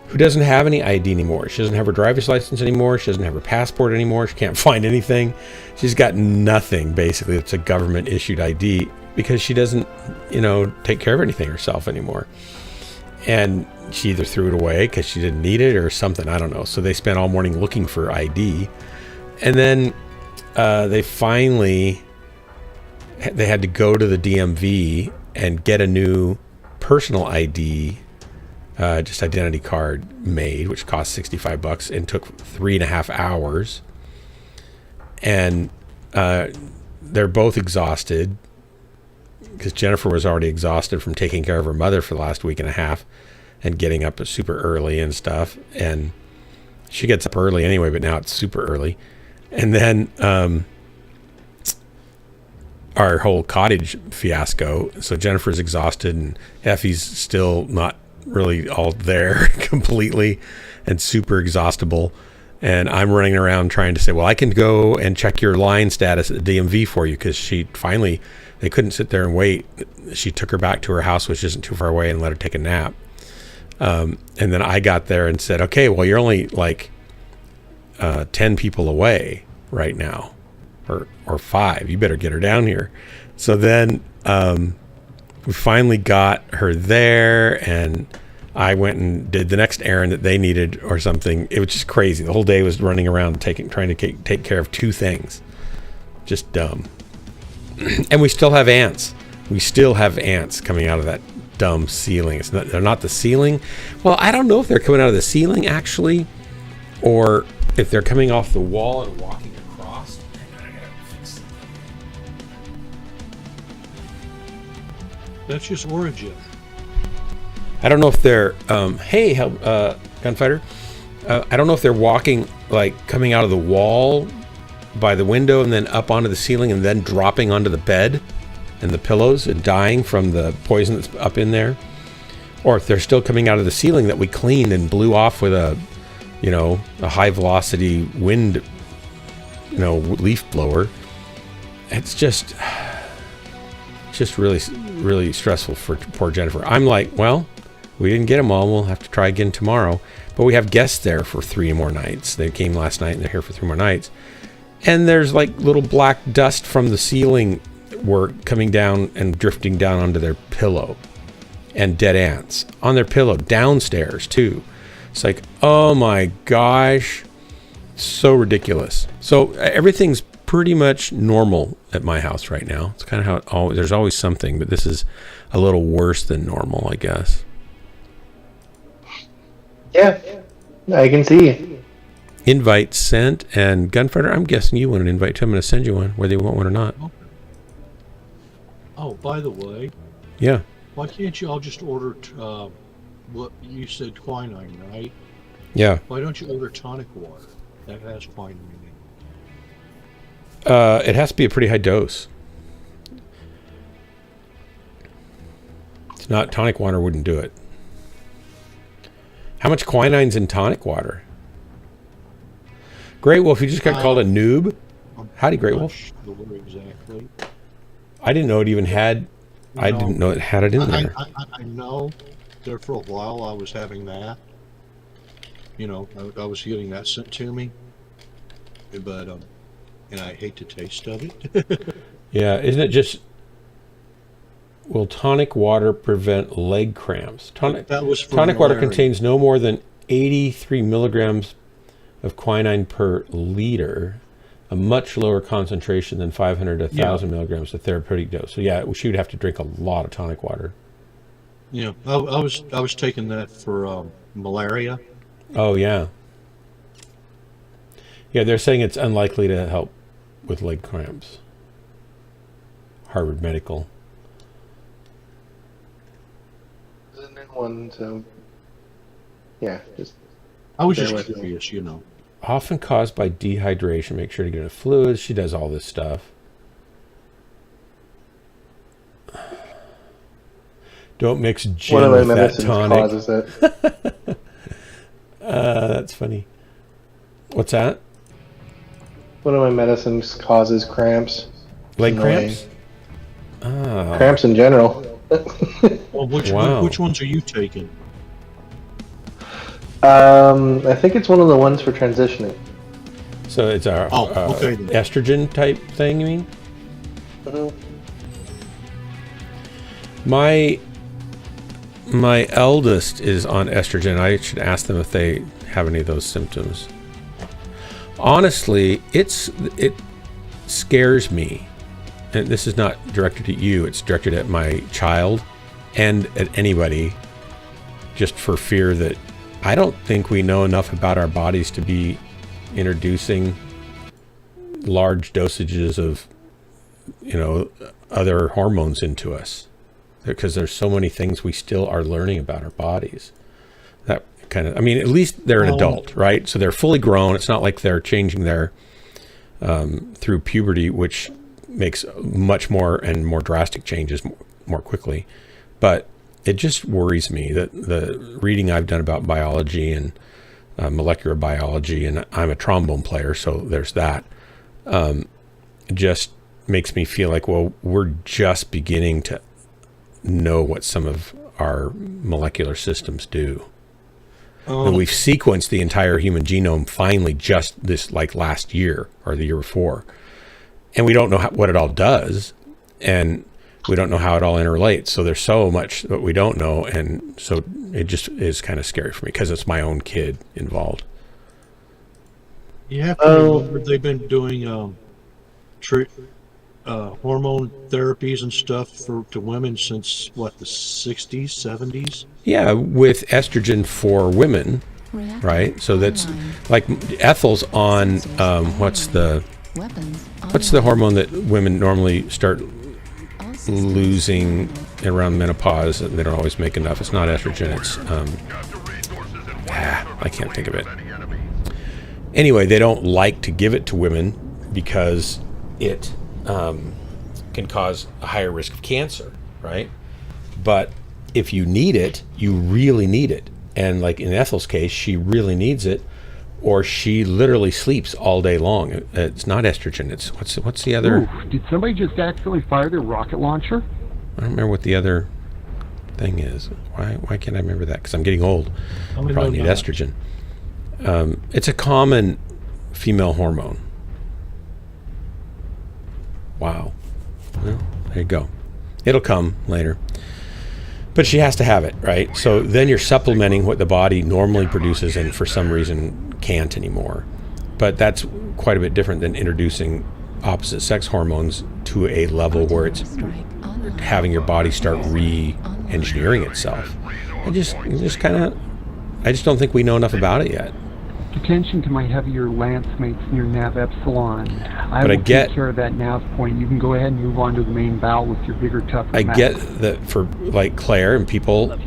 who doesn't have any ID anymore. She doesn't have her driver's license anymore. She doesn't have her passport anymore. She can't find anything. She's got nothing, basically. It's a government-issued ID because she doesn't, take care of anything herself anymore. And she either threw it away because she didn't need it or something. I don't know. So they spent all morning looking for ID. And then they had to go to the DMV and get a new personal ID, just identity card made, which cost $65 and took 3.5 hours. And they're both exhausted because Jennifer was already exhausted from taking care of her mother for the last week and a half and getting up super early and stuff. And she gets up early anyway, but now it's super early. And then our whole cottage fiasco. So Jennifer's exhausted and Effie's still not really all there completely and super exhaustible. And I'm running around trying to say, well, I can go and check your line status at the DMV for you, because they couldn't sit there and wait. She took her back to her house, which isn't too far away, and let her take a nap. And then I got there and said, okay, well, you're only like 10 people away right now, or 5. You better get her down here. So then we finally got her there, and I went and did the next errand that they needed or something. It was just crazy. The whole day was running around trying to take care of 2 things. Just dumb. And we still have ants. We still have ants coming out of that dumb ceiling. They're not the ceiling. Well, I don't know if they're coming out of the ceiling actually, or if they're coming off the wall and walking across. That's just origin. I don't know if they're gunfighter. I don't know if they're walking, like coming out of the wall by the window and then up onto the ceiling and then dropping onto the bed and the pillows and dying from the poison that's up in there, or if they're still coming out of the ceiling that we cleaned and blew off with a high velocity wind, leaf blower. It's just really, really stressful for poor Jennifer. I'm like, well, we didn't get them all. We'll have to try again tomorrow. But we have guests there for 3 more nights. They came last night and they're here for 3 more nights. And there's like little black dust from the ceiling work coming down and drifting down onto their pillow, and dead ants on their pillow downstairs too. It's like, oh my gosh, so ridiculous. So everything's pretty much normal at my house right now. It's kind of how there's always something, but this is a little worse than normal, I guess. Yeah, I can see. Invite sent. And Gunfighter, I'm guessing you want an invite too. I'm going to send you one, whether you want one or not. Oh, by the way. Yeah. Why can't you all just order, what you said, quinine, right? Yeah. Why don't you order tonic water? That has quinine in it. It has to be a pretty high dose. It's not, tonic water wouldn't do it. How much quinine's in tonic water? Great Wolf, you just got called a noob? Howdy, Great Wolf. Exactly. I didn't know it even had... I didn't know it had it in there. I know. There for a while I was having that. I was getting that sent to me. But, and I hate the taste of it. Yeah, isn't it just... Will tonic water prevent leg cramps? Tonic water contains no more than 83 milligrams of quinine per liter, a much lower concentration than 500 to 1,000 milligrams of therapeutic dose. So yeah, she would have to drink a lot of tonic water. Yeah, I was taking that for malaria. Oh yeah. Yeah, they're saying it's unlikely to help with leg cramps. Harvard Medical. One, so yeah, I was just curious, Often caused by dehydration. Make sure to get enough fluids. She does all this stuff. Don't mix gin with that tonic. Causes it. That's funny. What's that? One of my medicines causes cramps. Leg cramps? Oh. Cramps in general. Well, which ones are you taking? I think it's one of the ones for transitioning. So it's a okay then. estrogen type thing, you mean? Mhm. My eldest is on estrogen. I should ask them if they have any of those symptoms. Honestly, it scares me. And this is not directed at you, it's directed at my child and at anybody, just for fear that I don't think we know enough about our bodies to be introducing large dosages of, other hormones into us, because there's so many things we still are learning about our bodies. That kind of, at least they're an adult, right? So they're fully grown. It's not like they're changing their through puberty, which makes much more and more drastic changes more quickly. But it just worries me that the reading I've done about biology and molecular biology, and I'm a trombone player, so there's that, just makes me feel like, well, we're just beginning to know what some of our molecular systems do. And we've sequenced the entire human genome finally just this last year or the year before. And we don't know what it all does. And we don't know how it all interrelates. So there's so much that we don't know. And so it just is kind of scary for me because it's my own kid involved. You have to remember they've been doing hormone therapies and stuff to women since the 60s, 70s. Yeah, with estrogen for women, right? So that's like Ethel's on what's the hormone that women normally start losing around menopause, and they don't always make enough. It's not estrogen. It's I can't think of it. Anyway, they don't like to give it to women because it can cause a higher risk of cancer, right? But if you need it, you really need it. And like in Ethel's case, she really needs it, or she literally sleeps all day long. It's not estrogen. It's what's the other? Ooh, did somebody just accidentally fire their rocket launcher? I don't remember what the other thing is. Why can't I remember that? Because I'm getting old. Probably need estrogen. It's a common female hormone. Wow. Well, there you go. It'll come later. But she has to have it, right? So then you're supplementing what the body normally produces and for some reason can't anymore. But that's quite a bit different than introducing opposite sex hormones to a level where it's having your body start re-engineering itself. I just don't think we know enough about it yet. Attention to my heavier lance mates near Nav Epsilon. I will take care of that nav point. You can go ahead and move on to the main battle with your bigger, tougher I mech. get that for like Claire and people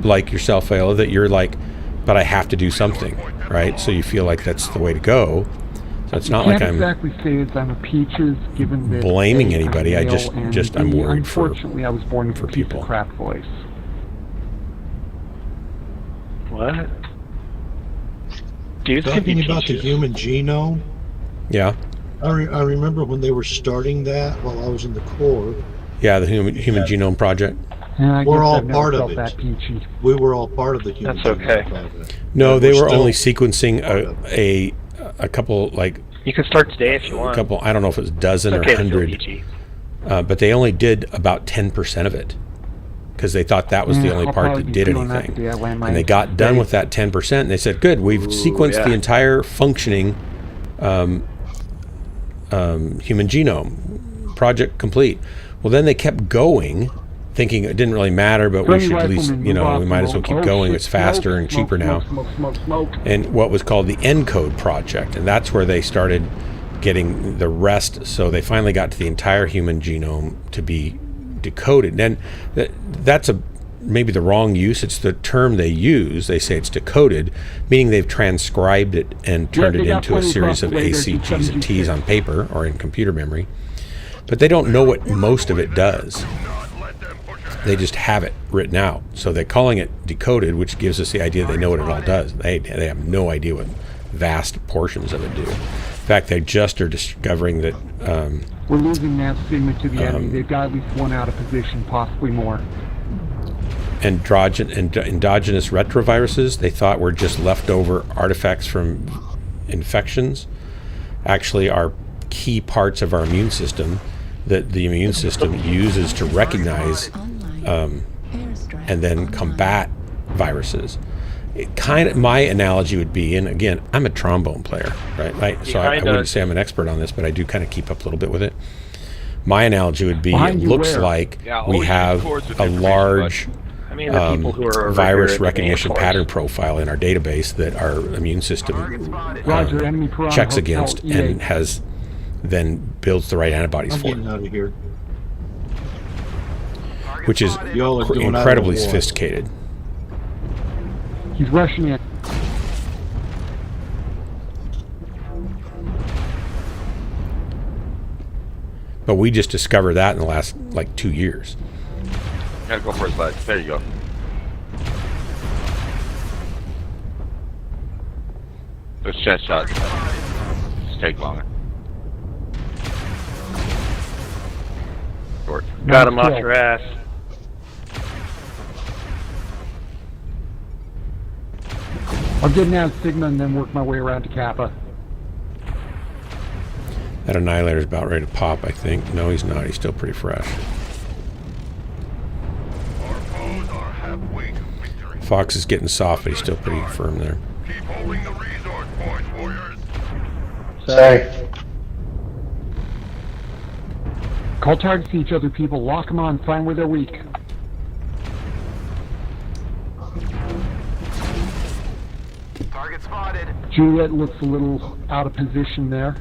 like yourself, Viola, that you're like, but I have to do something, right? So you feel like that's the way to go. So it's not like I'm exactly say it's I'm a peaches, given that blaming anybody. I'm I'm worried unfortunately, I was born for people. A crap voice. What? Dudes can Talking be about the peaches. human genome, Yeah. I remember when they were starting that while I was in the Corps. Yeah, the Human Genome Project. Yeah, I We're guess all I've never part of felt it. that peachy. We were all part of the human That's genome okay. project. No, But they we're were still only sequencing part of a couple, like You can start today if you a want. couple, I don't know if it was a dozen It's or okay to feel 100, peachy. but they only did about 10% of it because they thought that was the only I'll part probably that be did feeling that anything. today. I land my And they got done face. with that 10%, and they said, good, we've sequenced the yeah. entire functioning human genome. Project complete. Well, then they kept going, thinking it didn't really matter, but we should at least, we might as well keep going. It's faster and cheaper now. Smoke. And what was called the ENCODE project, and that's where they started getting the rest. So they finally got to the entire human genome to be decoded. And that's maybe the wrong use. It's the term they use. They say it's decoded, meaning they've transcribed it and turned it into a series of A, C, Gs, and Ts on paper or in computer memory. But they don't know what most of it does. They just have it written out. So they're calling it decoded, which gives us the idea they know what it all does. They have no idea what vast portions of it do. In fact, they just are discovering that We're losing that segment to the enemy. They've got at least one out of position, possibly more. endogenous retroviruses they thought were just leftover artifacts from infections actually are key parts of our immune system that the immune system uses to recognize and then combat viruses. My analogy would be, and again, I'm a trombone player, right? So I wouldn't say I'm an expert on this, but I do kind of keep up a little bit with it. My analogy would be, it looks like we have a large virus recognition pattern profile in our database that our immune system checks against and has then builds the right antibodies for. Getting out of here. Which is incredibly sophisticated. He's rushing in. But we just discovered that in the last, 2 years. Gotta go for his leg. There you go. Those chest shots just take longer. Short. Got him off your ass. I'll get now Sigma and then work my way around to Kappa. That Annihilator's about ready to pop, I think. No, he's not. He's still pretty fresh. Fox is getting soft, but he's still pretty firm there. Keep holding the resource points, warriors. Sorry. Call targets to each other, people. Lock them on. Find where they're weak. Target spotted. Juliet looks a little out of position there.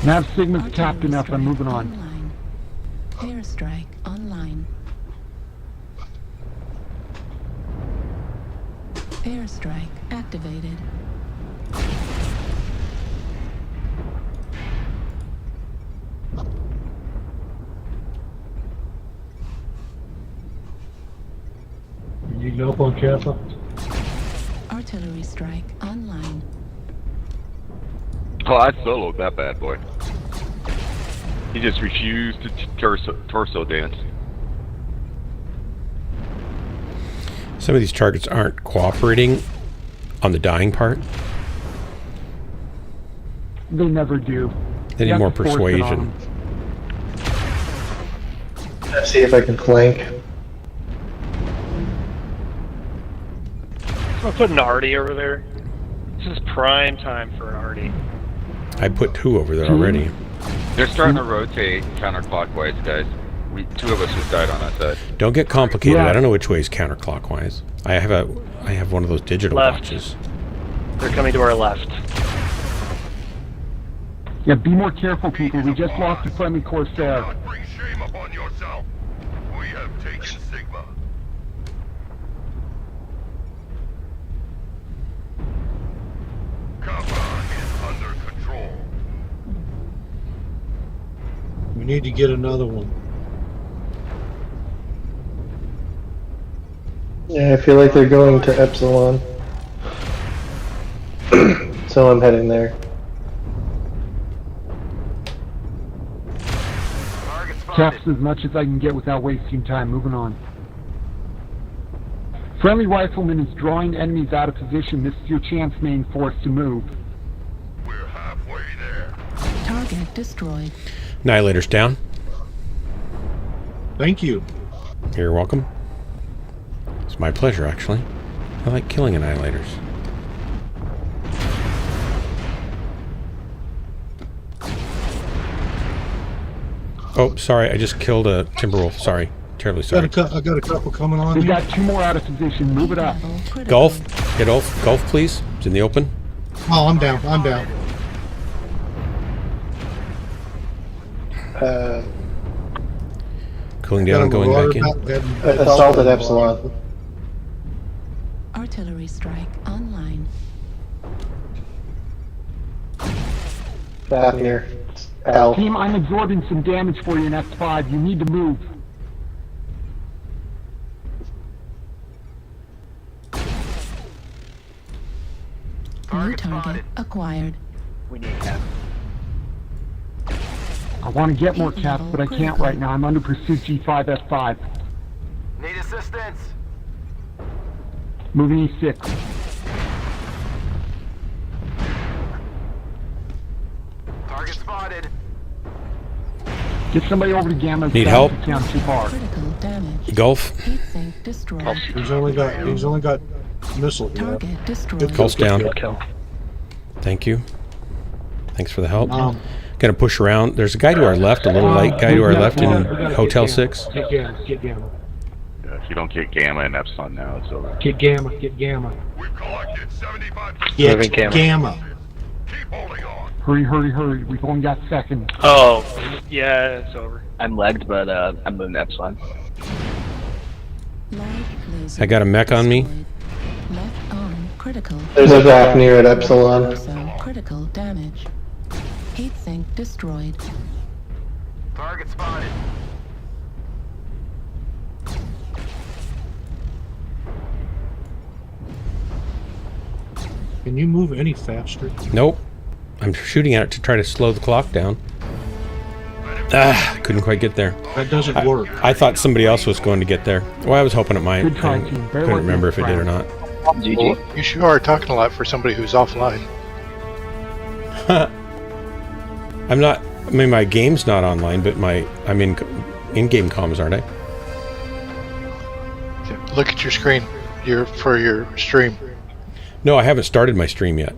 Nav Sigma's tapped enough. I'm moving on. Online. Airstrike online. Airstrike activated. You need help on Kappa? Artillery strike online. Oh, I soloed that bad boy. He just refused to torso dance. Some of these targets aren't cooperating on the dying part. They never do. They need more persuasion. Let's see if I can flank. I'll put an Artie over there. This is prime time for an Artie. I put 2 over there already. They're starting to rotate counterclockwise, guys. 2 of us just died on that side. Don't get complicated. Yeah. I don't know which way is counterclockwise. I have one of those digital Left. watches. They're coming to our left. Yeah, be more careful, people. We just lost a friendly Corsair. Don't bring shame upon yourself. We have taken Sigma. Kappa is under control. We need to get another one. Yeah, I feel like they're going to Epsilon. So I'm heading there. Caps as much as I can get without wasting time. Moving on. Friendly rifleman is drawing enemies out of position. This is your chance, main force, to move. We're halfway there. Target destroyed. Annihilator's down. Thank you. You're welcome. It's my pleasure, actually. I like killing Annihilators. Oh, sorry. I just killed a Timberwolf. Sorry. Terribly sorry. I got a couple coming on We here. got 2 more out of position. Move it up. Level critical. Golf. Get off. Golf, please. It's in the open. Oh, I'm down. I'm down. Cooling down and going back in. Assault at Epsilon. Artillery strike online. Fafnir. Al. Team, I'm absorbing some damage for you in X5. You need to move. New target acquired. We need that. I want to get more caps, but I can't right now. I'm under pursuit G5F5. Need assistance. Moving E6. Target spotted. Get somebody over to Gamma. Need help? Down too far. Critical damage. Gulf. Heat sink destroyed. He's only got missile here. Target destroyed. Pulse down. Thank you. Thanks for the help. Gonna push around. There's a guy to our left, a little light guy to our left in Hotel 6. Get Gamma. If you don't get Gamma and Epsilon now, it's over. Get Gamma. Get Gamma. We've collected 75%. Get Gamma. Keep holding on. Hurry. We've only got seconds. Oh, yeah, it's over. I'm lagged, but I'm moving Epsilon. Light laser I got a mech on me. destroyed. Left arm critical. There's a Zach near at Epsilon. Torso critical damage. Heat sink destroyed. Target spotted. Can you move any faster? Nope. I'm shooting at it to try to slow the clock down. Couldn't quite get there. That doesn't work. I thought somebody else was going to get there. Well, I was hoping it might. Good try, I team. couldn't remember if it did or not. GG. You sure are talking a lot for somebody who's offline. I'm not. I mean, my game's not online, but I'm in-game comms, aren't I? Look at your screen. For your stream. No, I haven't started my stream yet.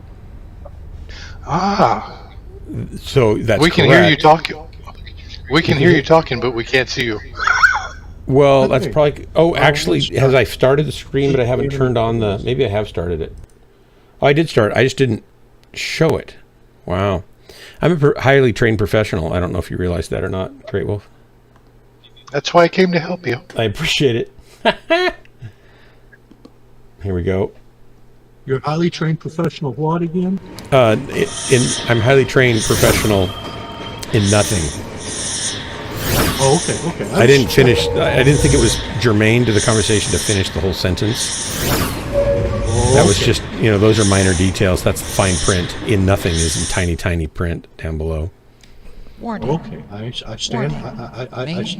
Ah. So that's we can correct. hear you talking. We can hear you talking, but we can't see you. Well, that's probably. Oh, actually, has I started the stream, but I haven't turned on the. Maybe I have started it. Oh, I did start. I just didn't show it. Wow. I'm a highly trained professional. I don't know if you realize that or not, Great Wolf. That's why I came to help you. I appreciate it. Here we go. You're a highly trained professional what again? I'm highly trained professional in nothing. Oh, okay. I didn't finish. I didn't think it was germane to the conversation to finish the whole sentence. That was just, those are minor details. That's the fine print. In nothing is in tiny, tiny print down below. Warning. Okay, I stand. Please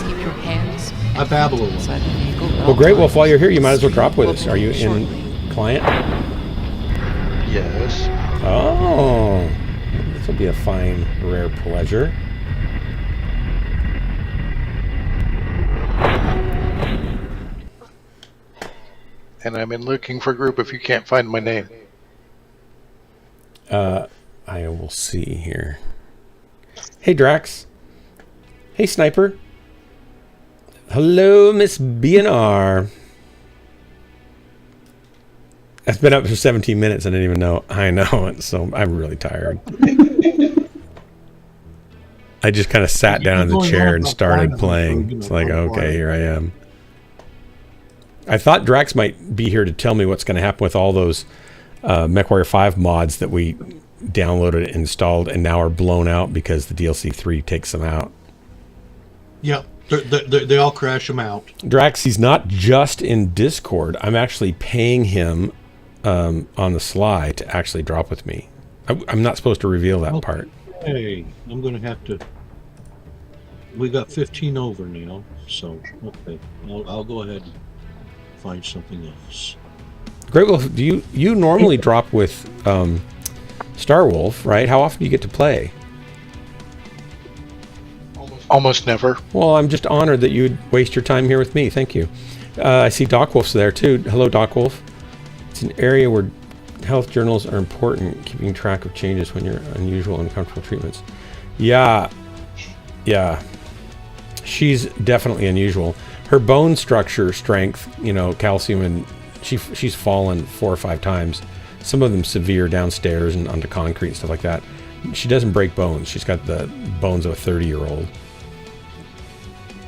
keep your hands. I babble a little. Well, Great Wolf, while you're here, you might as well drop with us. Are you in client? Yes. Oh, this will be a fine, rare pleasure. And I'm in looking for group if you can't find my name. I will see here. Hey, Drax. Hey, Sniper. Hello, Miss BNR. I've been up for 17 minutes. I didn't even know. I know. So I'm really tired. I just kind of sat down in the chair and started playing. It's like, okay, here I am. I thought Drax might be here to tell me what's going to happen with all those Mechwarrior 5 mods that we downloaded, installed, and now are blown out because the DLC 3 takes them out. Yeah, they all crash them out. Drax, he's not just in Discord. I'm actually paying him on the sly to actually drop with me. I'm not supposed to reveal that part. Hey, I'm going to have to... We got 15 over now, so, okay. I'll go ahead and find something else. Great Wolf, do you normally drop with Star Wolf, right? How often do you get to play? Almost never. Well, I'm just honored that you'd waste your time here with me. Thank you. I see Doc Wolf's there too. Hello, Doc Wolf. It's an area where health journals are important, keeping track of changes when you're unusual and uncomfortable treatments. Yeah. She's definitely unusual. Her bone structure, strength, calcium, and she's fallen 4 or 5 times. Some of them severe downstairs and onto concrete and stuff like that. She doesn't break bones. She's got the bones of a 30-year-old.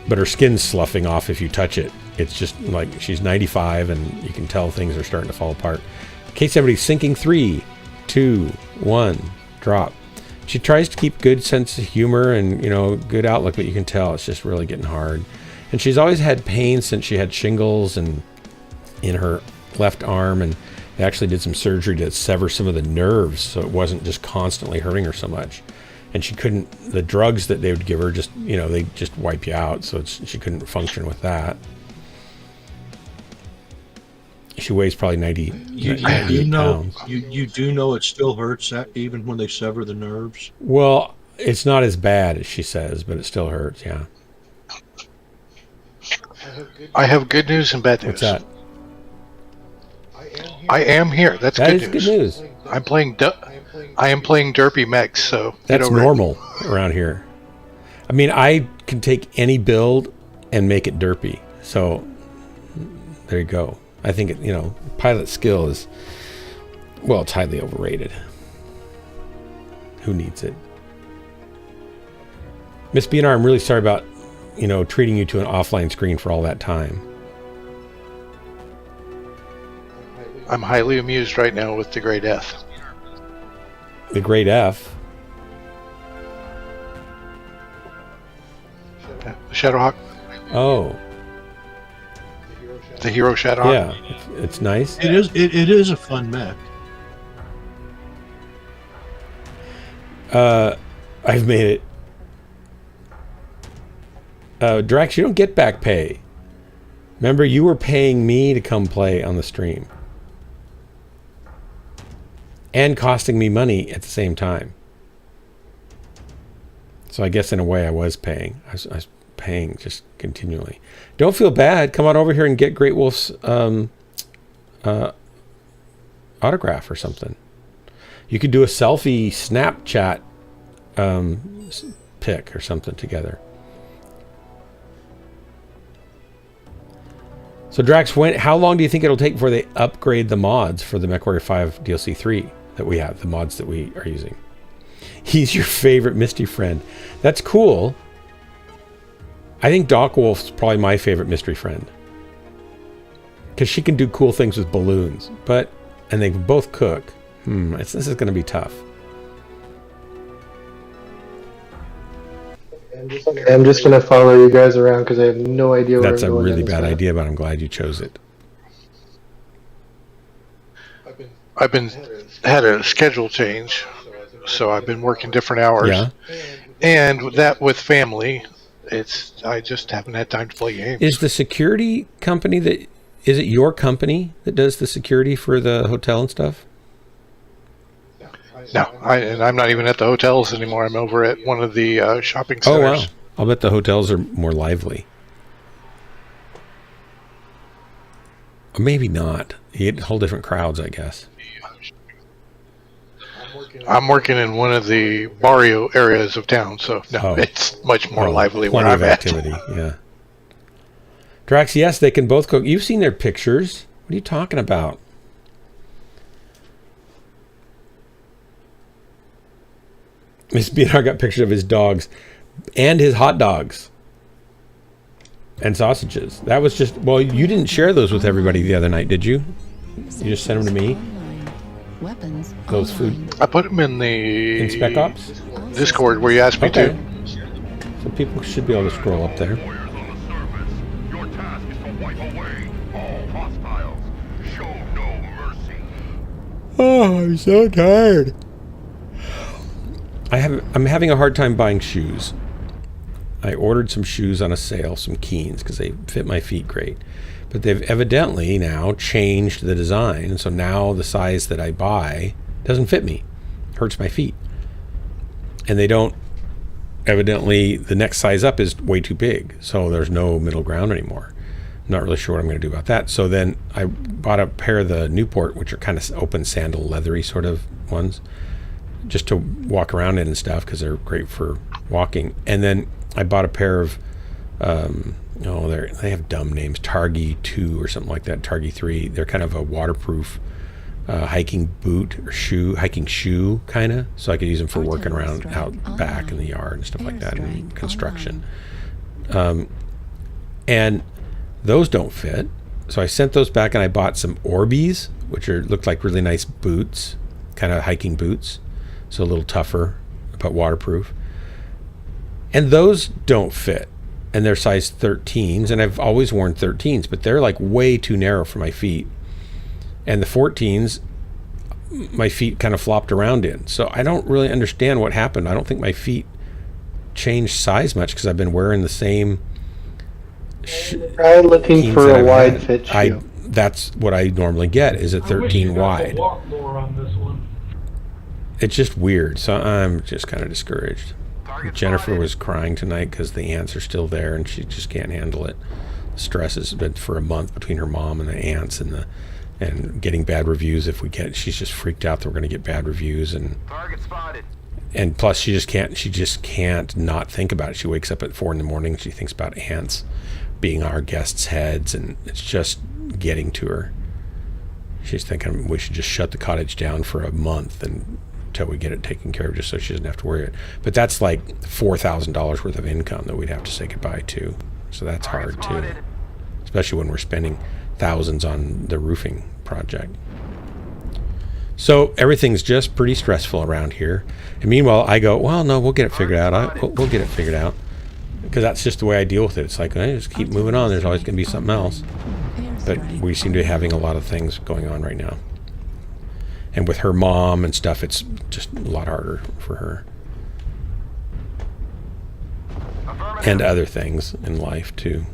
But her skin's sloughing off if you touch it. It's just like she's 95 and you can tell things are starting to fall apart. In case everybody's sinking, 3, 2, 1, drop. She tries to keep good sense of humor and, good outlook, but you can tell it's just really getting hard. And she's always had pain since she had shingles and in her left arm, and they actually did some surgery to sever some of the nerves so it wasn't just constantly hurting her so much. and she couldn't. The drugs that they would give her just, they just wipe you out. So she couldn't function with that. She weighs probably 90 pounds. You do know it still hurts even when they sever the nerves? Well, it's not as bad as she says, but it still hurts, yeah. I have good news and bad news. What's that? I am here. That's That good is news. good news. I am playing derpy mechs, so That's normal around here. I mean, I can take any build and make it derpy. So there you go. I think pilot skill is, well, it's highly overrated. Who needs it? Miss BNR, I'm really sorry about, treating you to an offline screen for all that time. I'm highly amused right now with the Great F. The Great F? Shadowhawk. Oh. The Hero Shadowhawk. Yeah, it's nice. It is a fun mech. I've made it. Drax, you don't get back pay. Remember, you were paying me to come play on the stream. And costing me money at the same time. So I guess in a way I was paying. I was paying just continually. Don't feel bad. Come on over here and get Great Wolf's autograph or something. You could do a selfie Snapchat pic or something together. So Drax, how long do you think it'll take before they upgrade the mods for the Mechwarrior 5 DLC 3 that we have, the mods that we are using? He's your favorite mystery friend. That's cool. I think Doc Wolf's probably my favorite mystery friend. Because she can do cool things with balloons. And they can both cook. This is going to be tough. I'm just going to follow you guys around because I have no idea where That's I'm a going. really bad idea, but I'm glad you chose it. I've had a schedule change, so I've been working different hours. Yeah. And with family, I just haven't had time to play games. Is the security company is it your company that does the security for the hotel and stuff? No, I'm not even at the hotels anymore. I'm over at one of the shopping centers. Oh, wow. I'll bet the hotels are more lively. Or maybe not. You get whole different crowds, I guess. I'm working in one of the barrio areas of town, so it's much more lively where I'm at. Activity, yeah. Drax, yes, they can both cook. You've seen their pictures. What are you talking about? Miss BNR got pictures of his dogs and his hot dogs and sausages. That was just, well, you didn't share those with everybody the other night, did you? You just sent them to me? Weapons. Those food. I put them in Spec Ops? Discord where you asked me to. So people should be able to scroll up there. Your task is to wipe away all hostiles. Show no mercy. Oh, I'm so tired. I'm having a hard time buying shoes. I ordered some shoes on a sale, some Keens, because they fit my feet great. But they've evidently now changed the design, and so now the size that I buy doesn't fit me. It hurts my feet. And they don't, evidently, the next size up is way too big, so there's no middle ground anymore. I'm not really sure what I'm going to do about that. So then I bought a pair of the Newport, which are kind of open sandal, leathery sort of ones, just to walk around in and stuff, because they're great for walking. And then I bought a pair of they have dumb names, Targi 2 or something like that, Targi 3. They're kind of a waterproof hiking boot or hiking shoe kind of, so I could use them for working around out back in the yard and stuff like that, and construction. And those don't fit, so I sent those back, and I bought some Orbeez, which looked like really nice boots, kind of hiking boots, so a little tougher but waterproof. And those don't fit, and they're size 13s, and I've always worn 13s, but they're like way too narrow for my feet. And the 14s, my feet kind of flopped around in. So I don't really understand what happened. I don't think my feet changed size much because I've been wearing the same. Try looking for a wide fit shoe. That's what I normally get, is a 13 wide. Walk more on this one. It's just weird, so I'm just kind of discouraged. Jennifer was crying tonight because the ants are still there and she just can't handle it. The stress has been for a month between her mom and the ants and getting bad reviews. She's just freaked out that we're going to get bad reviews, and plus she just can't not think about it. She wakes up at 4 a.m. and she thinks about ants being our guests' heads, and it's just getting to her. She's thinking we should just shut the cottage down for a month until we get it taken care of, just so she doesn't have to worry it. But that's like $4,000 worth of income that we'd have to say goodbye to. So that's hard too, especially when we're spending thousands on the roofing project. So everything's just pretty stressful around here. And meanwhile, I go, well, no, we'll get it figured out. We'll get it figured out. Because that's just the way I deal with it. It's like, I just keep moving on. There's always going to be something else. But we seem to be having a lot of things going on right now. And with her mom and stuff, it's just a lot harder for her. And other things in life, too.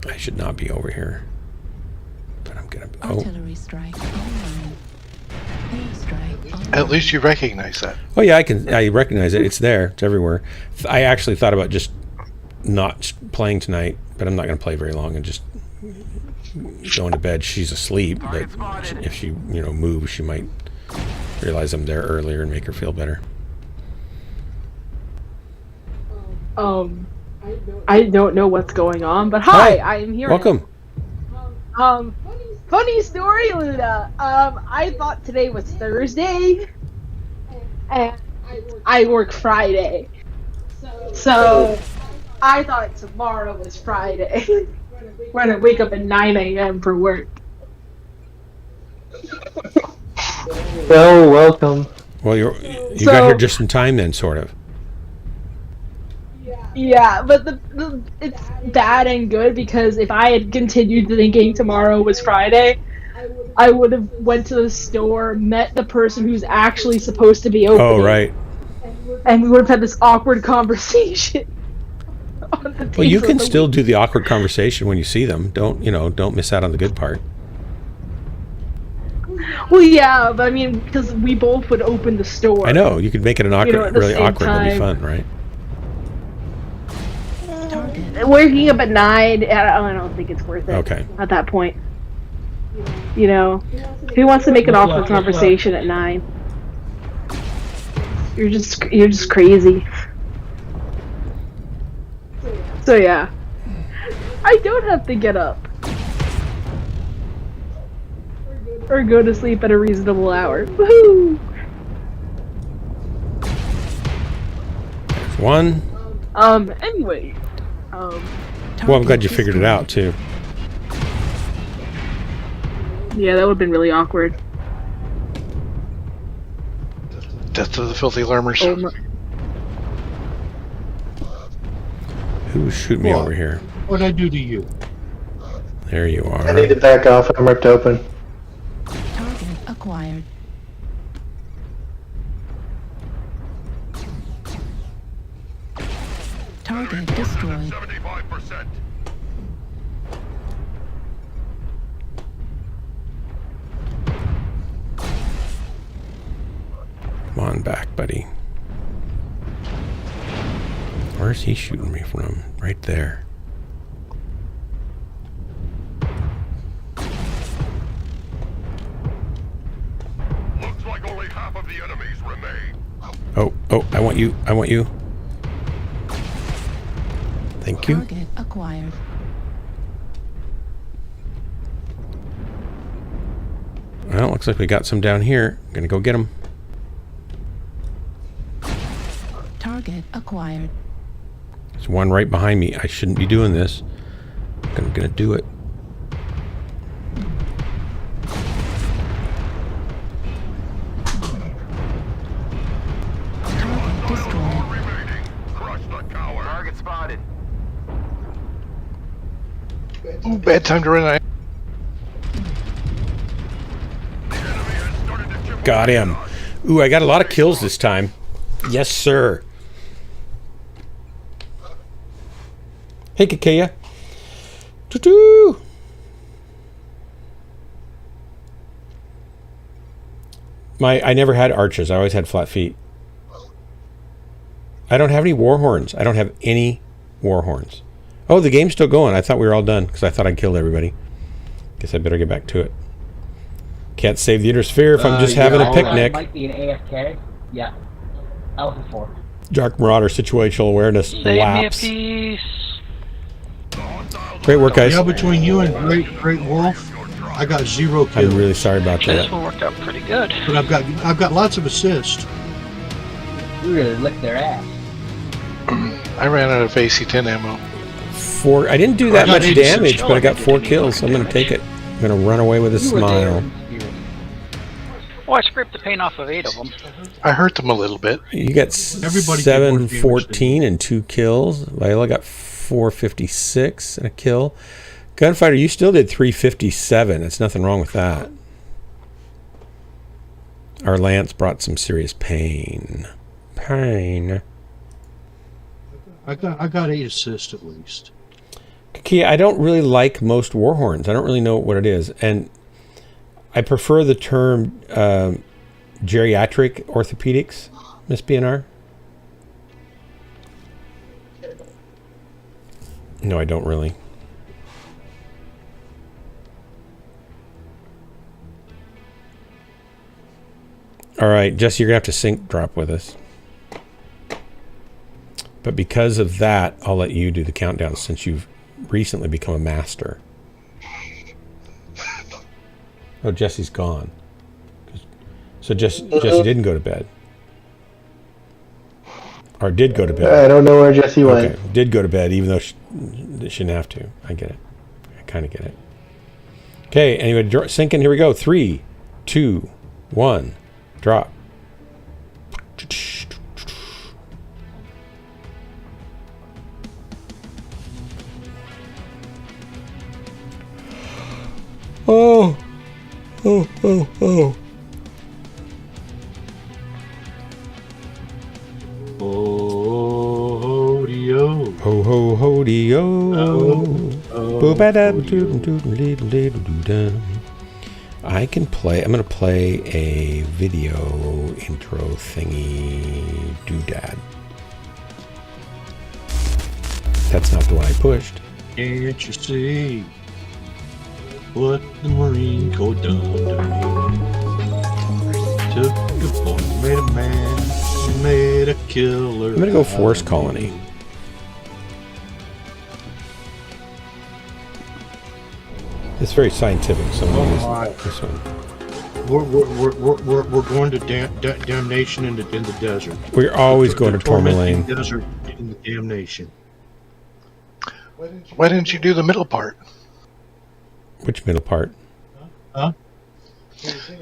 I should not be over here. But I'm going to... Artillery strike online. At least you recognize that. Oh yeah, I recognize it. It's there. It's everywhere. I actually thought about just not playing tonight, but I'm not going to play very long and just going to bed. She's asleep, but if she moves, she might realize I'm there earlier and make her feel better. I don't know what's going on, but hi, I am here. Welcome. Funny story, Luna. I thought today was Thursday, and I work Friday. So I thought tomorrow was Friday. We're gonna wake up at 9 a.m. for work. Well, welcome. Well, you got here just in time then, sort of. Yeah, but it's bad and good, because if I had continued thinking tomorrow was Friday, I would have went to the store, met the person who's actually supposed to be opening. Oh, right. And we would have had this awkward conversation. Well, you can still do the awkward conversation when you see them. Don't miss out on the good part. Well, yeah, but I mean, because we both would open the store. I know, you could make it an awkward, really awkward. It'll be fun, right? Waking up at 9, I don't think it's worth it. Okay. At that point, who wants to make an awkward conversation at 9? You're just crazy. So yeah, I don't have to get up or go to sleep at a reasonable hour. Woohoo! There's one. Anyway. Well, I'm glad you figured it out, too. Yeah, that would have been really awkward. Death to the filthy lermers. Who shoot me over here? What'd I do to you? There you are. I need to back off. I'm ripped open. Target acquired. Target destroyed. 75%. Come on back, buddy. Where's he shooting me from? Right there. Looks like only half of the enemies remain. Oh, I want you. Thank you. Target acquired. Well, looks like we got some down here. I'm gonna go get them. Target acquired. There's one right behind me. I shouldn't be doing this. I'm gonna do it. Target destroyed. Crush the coward. Target spotted. Bad time to run out. Got him. Ooh, I got a lot of kills this time. Yes, sir. Hey, Kakea. Choo-choo. I never had archers. I always had flat feet. I don't have any war horns. I don't have any war horns. Oh, the game's still going. I thought we were all done because I thought I'd killed everybody. Guess I better get back to it. Can't save the inner sphere if I'm just having a picnic. Might be an AFK. Yeah. Alpha 4. Dark Marauder situational awareness Save me a lapse. piece. Great work, guys. Yeah, between you and Great Wolf, I got 0 kills. I'm really sorry about This that. one worked out pretty good. But I've got lots of assists. You really licked their ass. I ran out of AC-10 ammo. I didn't do that I got much 86 damage, but I got 4 kills, so I'm going to take it. I'm going to run away with a smile. Oh, I scraped the paint off of 8 of them. I hurt them a little bit. You got 714 and 2 kills. Viola got 456 and a kill. Gunfighter, you still did 357. There's nothing wrong with that. Our lance brought some serious pain. Pain. I got 8 assists at least. Kiki, I don't really like most war horns. I don't really know what it is, and I prefer the term geriatric orthopedics, Miss BNR. No, I don't really. All right, Jesse, you're gonna have to sync drop with us. But because of that, I'll let you do the countdown since you've recently become a master. Oh, Jesse's gone. So Jesse didn't go to bed. Or did go to bed. I don't know where Jesse went. Okay, did go to bed even though she shouldn't have to. I get it. I kind of get it. Okay, anyway, sync in. Here we go. 3, 2, 1, drop. Oh, oh, oh, oh. Oh, ho-de-oh. Ho, ho, ho-de-oh. I can play, I'm going to play a video intro thingy doodad. That's not the one I pushed. Can't you see what the Marine Corps done to me? Took a boy, made a man, made a killer. I'm going to go Force Colony. It's very scientific, so I'm going to use this one. We're going to damnation in the desert. We're always going to Tourmaline. Desert in the damnation. Why didn't you do the middle part? Which middle part? Huh?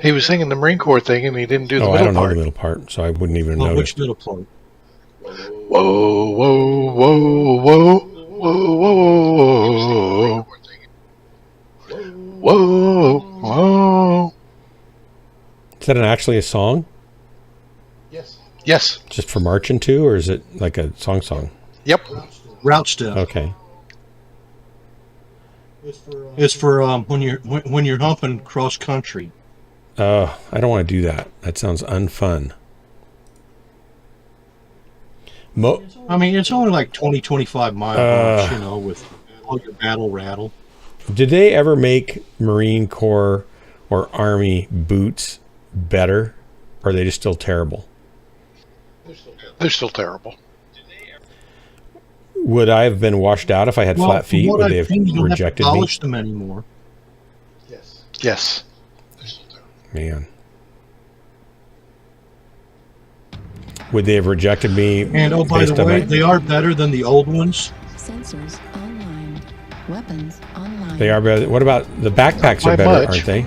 He was singing the Marine Corps thing and he didn't do the Oh, middle I don't know part. the middle part, so I wouldn't even notice. Which middle part? Whoa, whoa, whoa, whoa, whoa, whoa, whoa, whoa. Is that actually a song? Yes. Just for marching to, or is it like a song? Yep. Route step. Okay. It's for when you're humping cross country. I don't want to do that. That sounds unfun. I mean, it's only like 20-25 miles, you know, with all your battle rattle. Did they ever make Marine Corps or Army boots better, or are they just still terrible? They're still terrible. Would I have been washed out if I had flat feet? Would they have rejected me? Polish them anymore. Yes. Man. Would they have rejected me? And oh, by the way, they are better than the old ones. Sensors online. Weapons online. They are better. What about the backpacks? Are better, aren't they?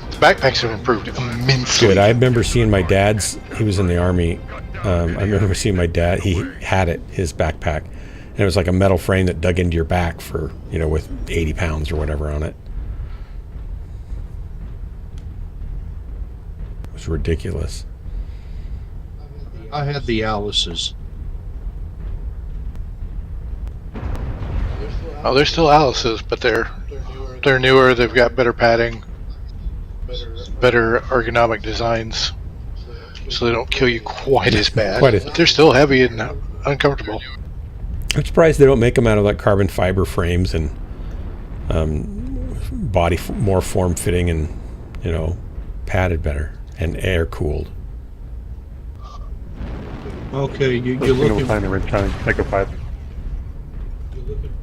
The backpacks have improved immensely. Good. I remember seeing my dad's. He was in the Army. I remember seeing my dad. He had it, his backpack, And it was like a metal frame that dug into your back for, with 80 pounds or whatever on it. It was ridiculous. I had the Alice's. Oh, they're still Alice's, but they're newer. They've got better padding, better ergonomic designs, so they don't kill you quite as bad. But they're still heavy and uncomfortable. I'm surprised they don't make them out of like carbon fiber frames and body more form fitting and padded better and air cooled. Okay, you're looking. Echo 5.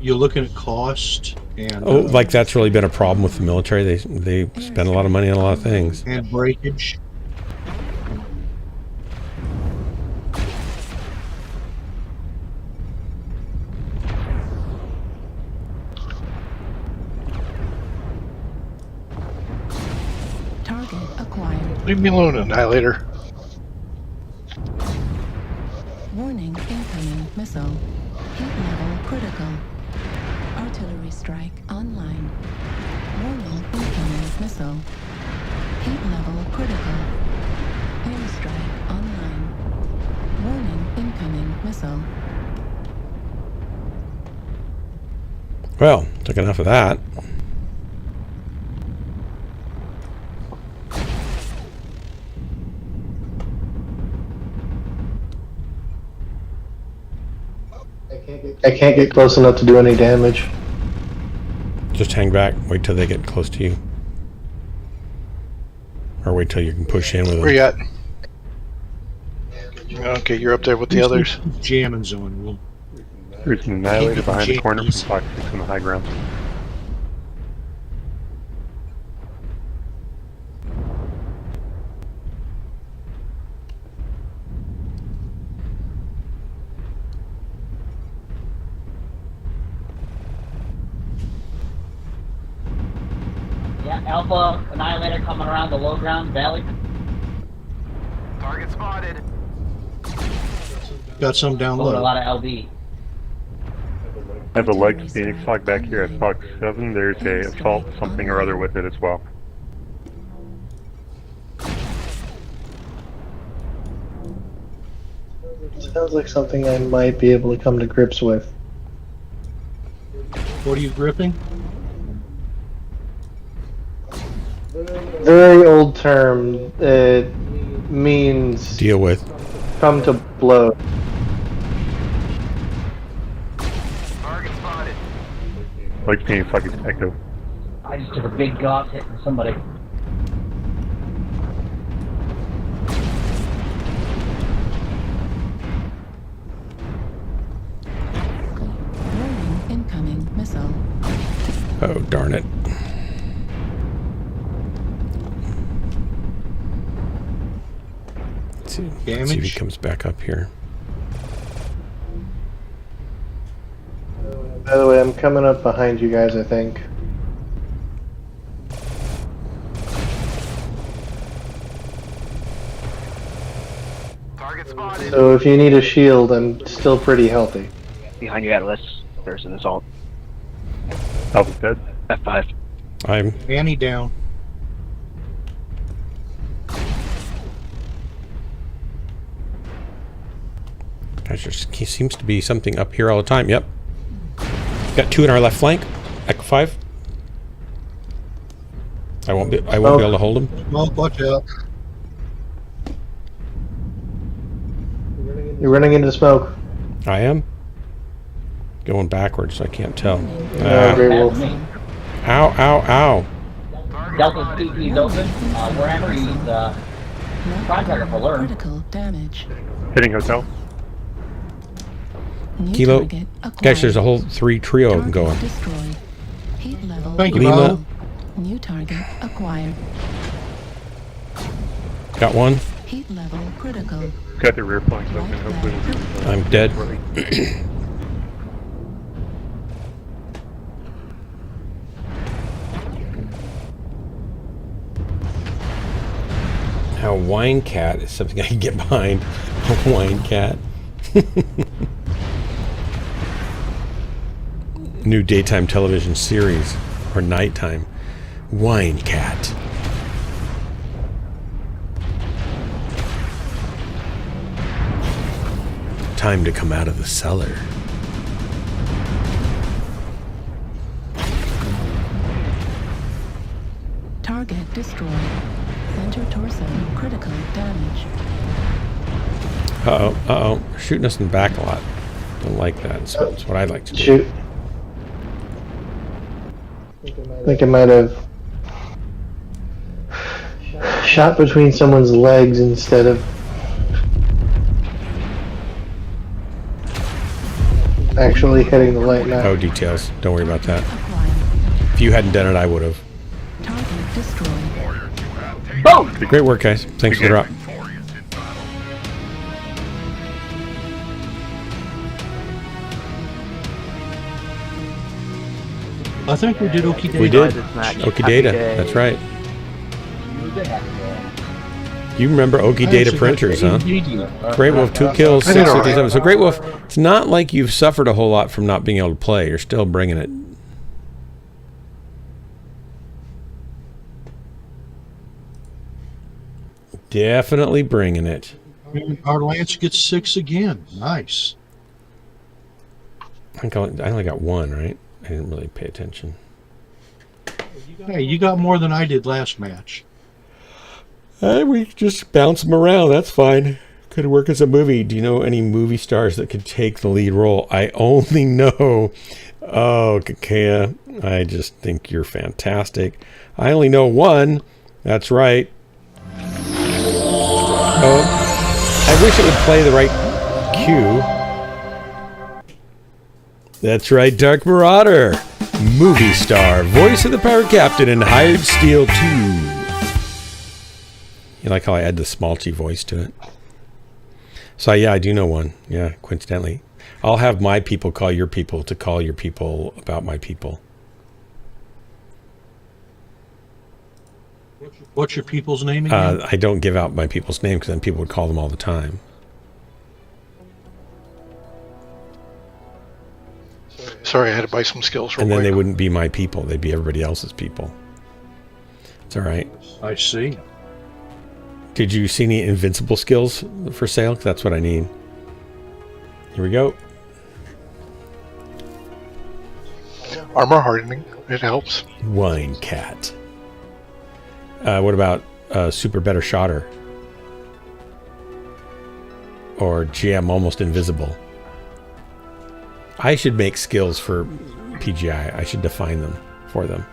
You're looking at cost and. Like that's really been a problem with the military. They spend a lot of money on a lot of things. And breakage. Target acquired. Leave me alone, Annihilator. Warning, incoming missile. Heat level critical. Artillery strike online. Warning, incoming missile. Heat level critical. Airstrike online. Warning, incoming missile. Well, took enough of that. I can't get close enough to do any damage. Just hang back. Wait till they get close to you. Or wait till you can push in with them. Where you at? Okay, you're up there with the others. Jamming zone. We'll There's an Annihilator behind the corner from Fox 6 on the high ground. Yeah, Alpha Annihilator coming around the low ground valley. Target spotted. got some down low. A lot of LB. I have a Legs Phoenix Hawk back here at Fox 7. There's a assault something or other with it as well. Sounds like something I might be able to come to grips with. What are you gripping? Very old term. It means deal with. Come to blow. Target spotted. Legs Phoenix Hawk is Echo. I just took a big gaunt hit from somebody. Warning, incoming missile. Oh, darn it. Let's see if he comes back up here. By the way, I'm coming up behind you guys, I think. Target spotted. So if you need a shield, I'm still pretty healthy. Behind you, Atlas. There's an assault. Alpha's dead. F5. I'm Annie down. He seems to be something up here all the time. Yep. Got two in our left flank. Echo 5. I won't be able to hold him. Well, watch out. You're running into smoke. I am. Going backwards, I can't tell. Grey Wolf. Ow, ow, ow. Delta's PP is open. Wherever he's contractor for learn. Critical damage. Hitting hotel. New Kilo. target acquired. Gosh, there's a whole trio of them going. Destroyed. Heat level. Thank you, Lima. Bob. New target acquired. Got one. Heat level critical. Got the rear flanks open. Hopefully we'll be I'm dead. Now, wine cat is something I can get behind. A wine cat. New daytime television series, or nighttime. Wine Cat. Time to come out of the cellar. Target destroyed. Center torso critical damage. Uh-oh. Shooting us in the back a lot. Don't like that. That's what I'd like to do. Shoot. I think I might have shot between someone's legs instead of actually hitting the light map. Oh, details. Don't worry about that. If you hadn't done it, I would have. Target destroyed. Boom! Great work, guys. Thanks for the drop. I think we did Okie Data. We did. Happy Okie Data. day. That's right. You did have to You remember Okie Data printers, huh? Great Wolf, 2 kills, 657. So Great Wolf, it's not like you've suffered a whole lot from not being able to play. You're still bringing it. Definitely bringing it. Our Lance gets 6 again. Nice. I only got 1, right? I didn't really pay attention. Hey, you got more than I did last match. We just bounce them around. That's fine. Could work as a movie. Do you know any movie stars that could take the lead role? I only know. Oh, Kakea, I just think you're fantastic. I only know one. That's right. Oh, I wish it would play the right cue. That's right, Dark Marauder. Movie star, voice of the Pirate Captain in Hired Steel 2. You like how I add the Smalty voice to it? So yeah, I do know one. Yeah, coincidentally. I'll have my people call your people to call your people about my people. What's your people's name again? I don't give out my people's name because then people would call them all the time. Sorry, I had to buy some skills real And then quick. they wouldn't be my people. They'd be everybody else's people. It's all right. I see. Did you see any invincible skills for sale? 'Cause that's what I need. Here we go. Armor hardening, it helps. Wine Cat. What about Super Better Shotter? Or GM Almost Invisible? I should make skills for PGI. I should define them for them.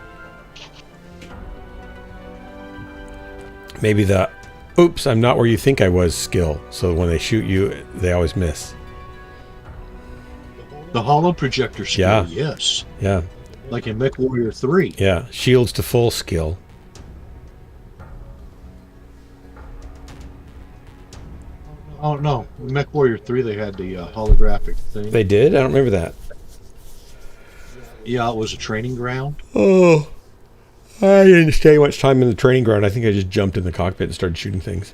Maybe the oops, I'm not where you think I was skill. So when they shoot you, they always miss. The hollow projector skill, Yeah. yes. Yeah. Like in Mechwarrior 3. Yeah. Shields to full skill. Oh, no. In Mechwarrior 3, they had the holographic thing. They did? I don't remember that. Yeah, it was a training ground. Oh. I didn't stay much time in the training ground. I think I just jumped in the cockpit and started shooting things.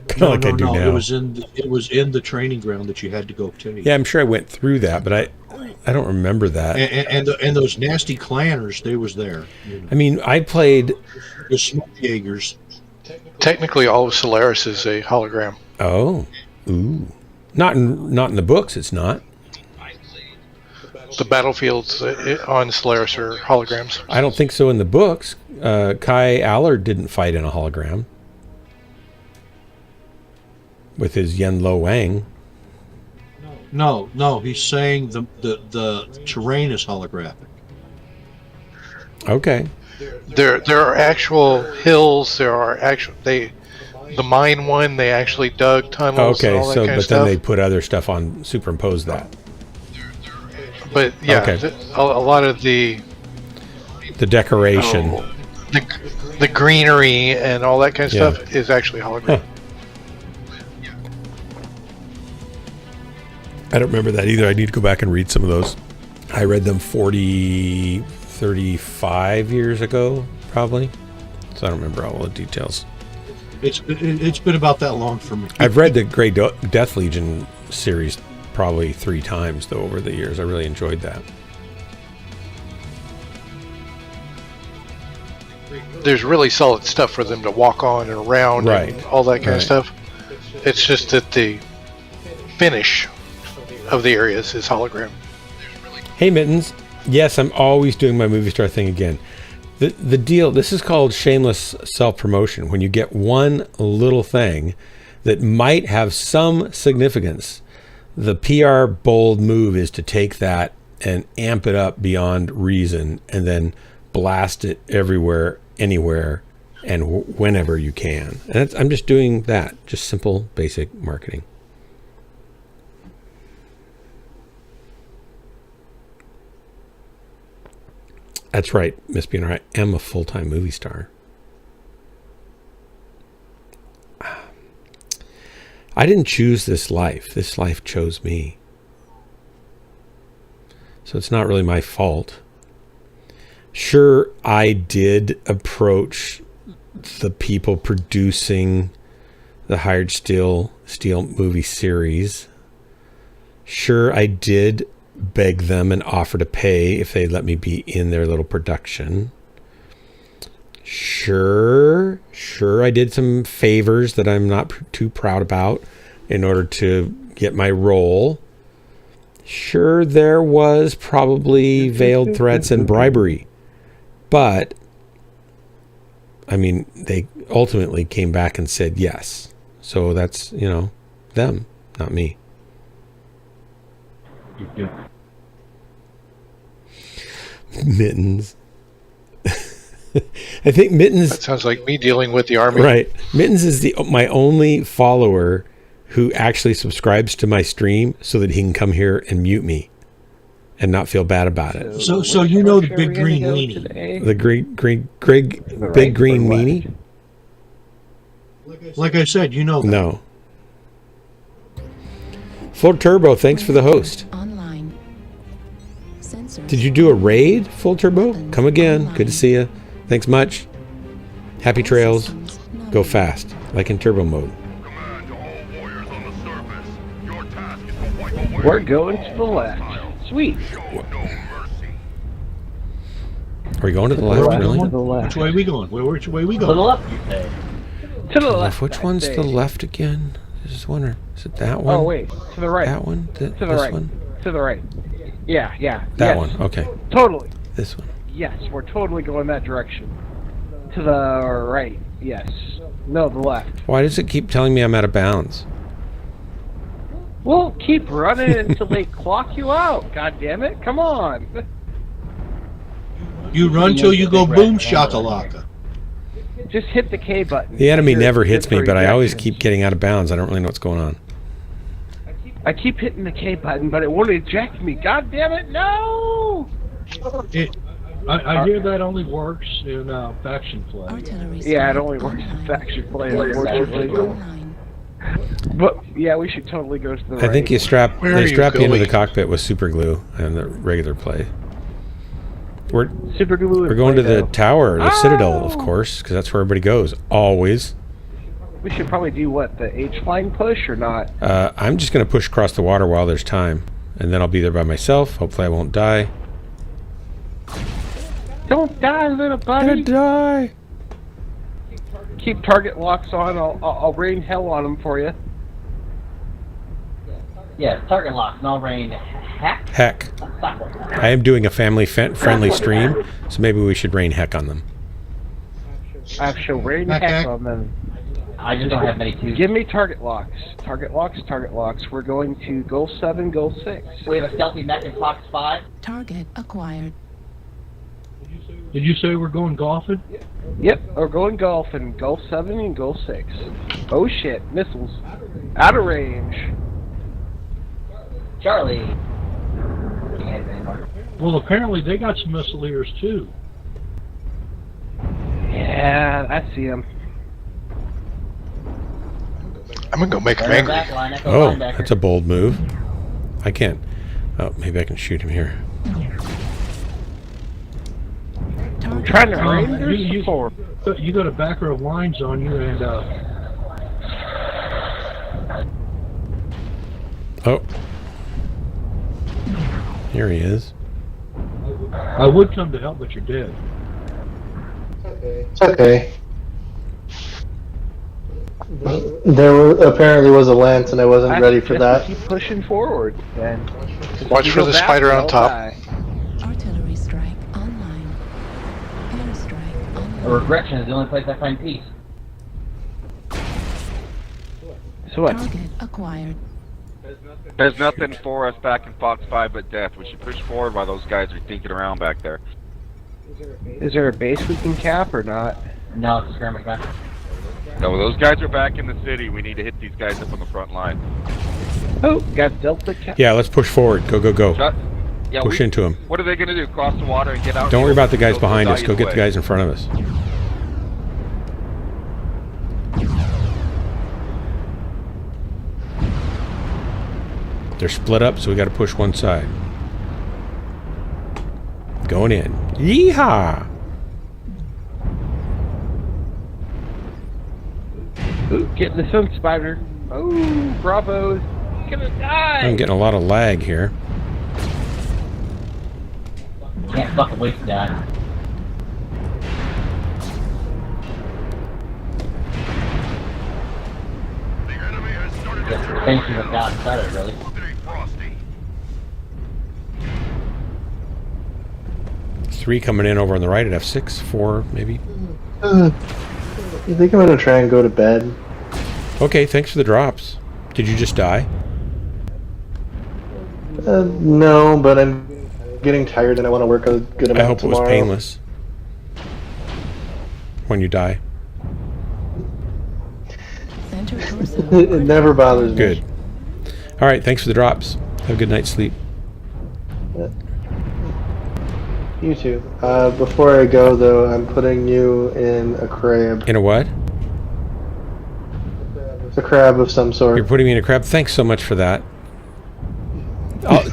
Kind of like I do now. It was in the training ground that you had to go take. Yeah, I'm sure I went through that, but I don't remember that. And those nasty clanners, they was there. You know. I mean, I played The smoke Jaegers. Technically, all of Solaris is a hologram. Oh, ooh, not in the books. It's not. The battlefields on Solaris are holograms. I don't think so in the books. Kai Allard didn't fight in a hologram with his Yen Lo Wang. No, he's saying the terrain is holographic. Okay. There are actual hills. There are the mine one. They actually dug tunnels. Okay, and all that so kind but of then stuff. they put other stuff on, superimpose that. But yeah, Okay. a lot of the decoration, the greenery and all that kind of Yeah. stuff is actually hologram. I don't remember that either. I need to go back and read some of those. I read them 35 years ago, probably. So I don't remember all the details. It's been about that long for me. I've read the Death Legion series probably 3 times, though, over the years. I really enjoyed that. there's really solid stuff for them to walk on and around and all that kind of stuff. It's just that the finish of the areas is hologram. Hey, Mittens. Yes, I'm always doing my movie star thing again. The deal, this is called shameless self-promotion. When you get one little thing that might have some significance, the PR bold move is to take that and amp it up beyond reason and then blast it everywhere, anywhere, and whenever you can. And I'm just doing that. Just simple, basic marketing. That's right, Miss Biener. I am a full-time movie star. I didn't choose this life. This life chose me. So it's not really my fault. Sure, I did approach the people producing the Hired Steel movie series. Sure, I did beg them and offer to pay if they'd let me be in their little production. Sure, I did some favors that I'm not too proud about in order to get my role. Sure, there was probably veiled threats and bribery. But, I mean, they ultimately came back and said yes. So that's, them, not me. Mittens. I think Mittens... That sounds like me dealing with the army. Right. Mittens is my only follower who actually subscribes to my stream so that he can come here and mute me and not feel bad about it. So you know the big green weenie. The big green meanie? Like I said, you know that. No. Full Turbo, thanks for the host. Online. Did you do a raid, Full Turbo? Come again. Good to see you. Thanks much. Happy trails. Go fast, like in turbo mode. We're going to the left. Sweet. Are we going to the left, really? To the left. Which way are we going? Which way are we going? To the left, you say. To the left. Which one's the left again? I just wonder. Is it that one? Oh, wait. To the right. That one? To the this right. one? To the right. Yeah. That yes. one. Okay. Totally. This one. Yes, we're totally going that direction. To the right. Yes. No, the left. Why does it keep telling me I'm out of bounds? Well, keep running until they clock you out. God damn it. Come on. You run till you go boom shakalaka. Just hit the K button. The enemy never hits me, but I always keep getting out of bounds. I don't really know what's going on. I keep hitting the K button, but it won't eject me. God damn it, no! I hear that only works in faction play. Yeah, it only works in faction play, unfortunately. But yeah, we should totally go to the right. I think they strap you into the cockpit with super glue and the regular play. We're going to the tower, the Citadel, of course, because that's where everybody goes. Always. We should probably do what, the H-line push or not? I'm just going to push across the water while there's time, and then I'll be there by myself. Hopefully I won't die. Don't die, little buddy. I'm gonna die. Keep target locks on. I'll rain hell on them for you. Yeah, target locks, and I'll rain heck. Heck. I am doing a family-friendly stream, so maybe we should rain heck on them. I shall rain heck on them. I just don't have many twos. Give me target locks. Target locks. We're going to goal 7, goal 6. We have a stealthy mech in Fox 5. Target acquired. Did you say we're going golfing? Yep, we're going golfing. Goal 7 and goal 6. Oh shit, missiles. Out of range. Charlie. Well, apparently they got some missileers too. Yeah, I see them. I'm gonna go make him angry. Oh, that's a bold move. I can't. Oh, maybe I can shoot him here. I'm trying to rain their support. You got a back row of lines on you, and oh, here he is. I would come to help, but you're dead. It's okay. Apparently was a lance, and I wasn't ready for that. Keep pushing forward, and Watch for the spider on top. Artillery strike online. Airstrike online. Regression is the only place I find peace. So what? Target acquired. There's nothing for us back in Fox 5 but death. We should push forward while those guys are thinking around back there. Is there a base we can cap or not? No, it's a skirmish match. No, those guys are back in the city. We need to hit these guys up on the front line. Oh, got Delta cap. Yeah, let's push forward. Go, go, go. Yeah, push into them. What are they going to do? Cross the water and get out? Don't worry about the guys behind us. Go get the guys in front of us. They're split up, so we got to push one side. Going in. Yeehaw! Ooh, get this one, spider. Oh, bravo. Gonna die. I'm getting a lot of lag here. Can't fucking wait for that. Thank you, God, better, really. 3 coming in over on the right at F6, 4 maybe. You think I'm gonna try and go to bed? Okay, thanks for the drops. Did you just die? No, but I'm getting tired and I want to work a good amount I hope tomorrow. it was painless when you die. It never bothers me. Good. All right, thanks for the drops. Have a good night's sleep. Yeah. You too. Before I go, though, I'm putting you in a crab. In a what? A crab of some sort. You're putting me in a crab? Thanks so much for that.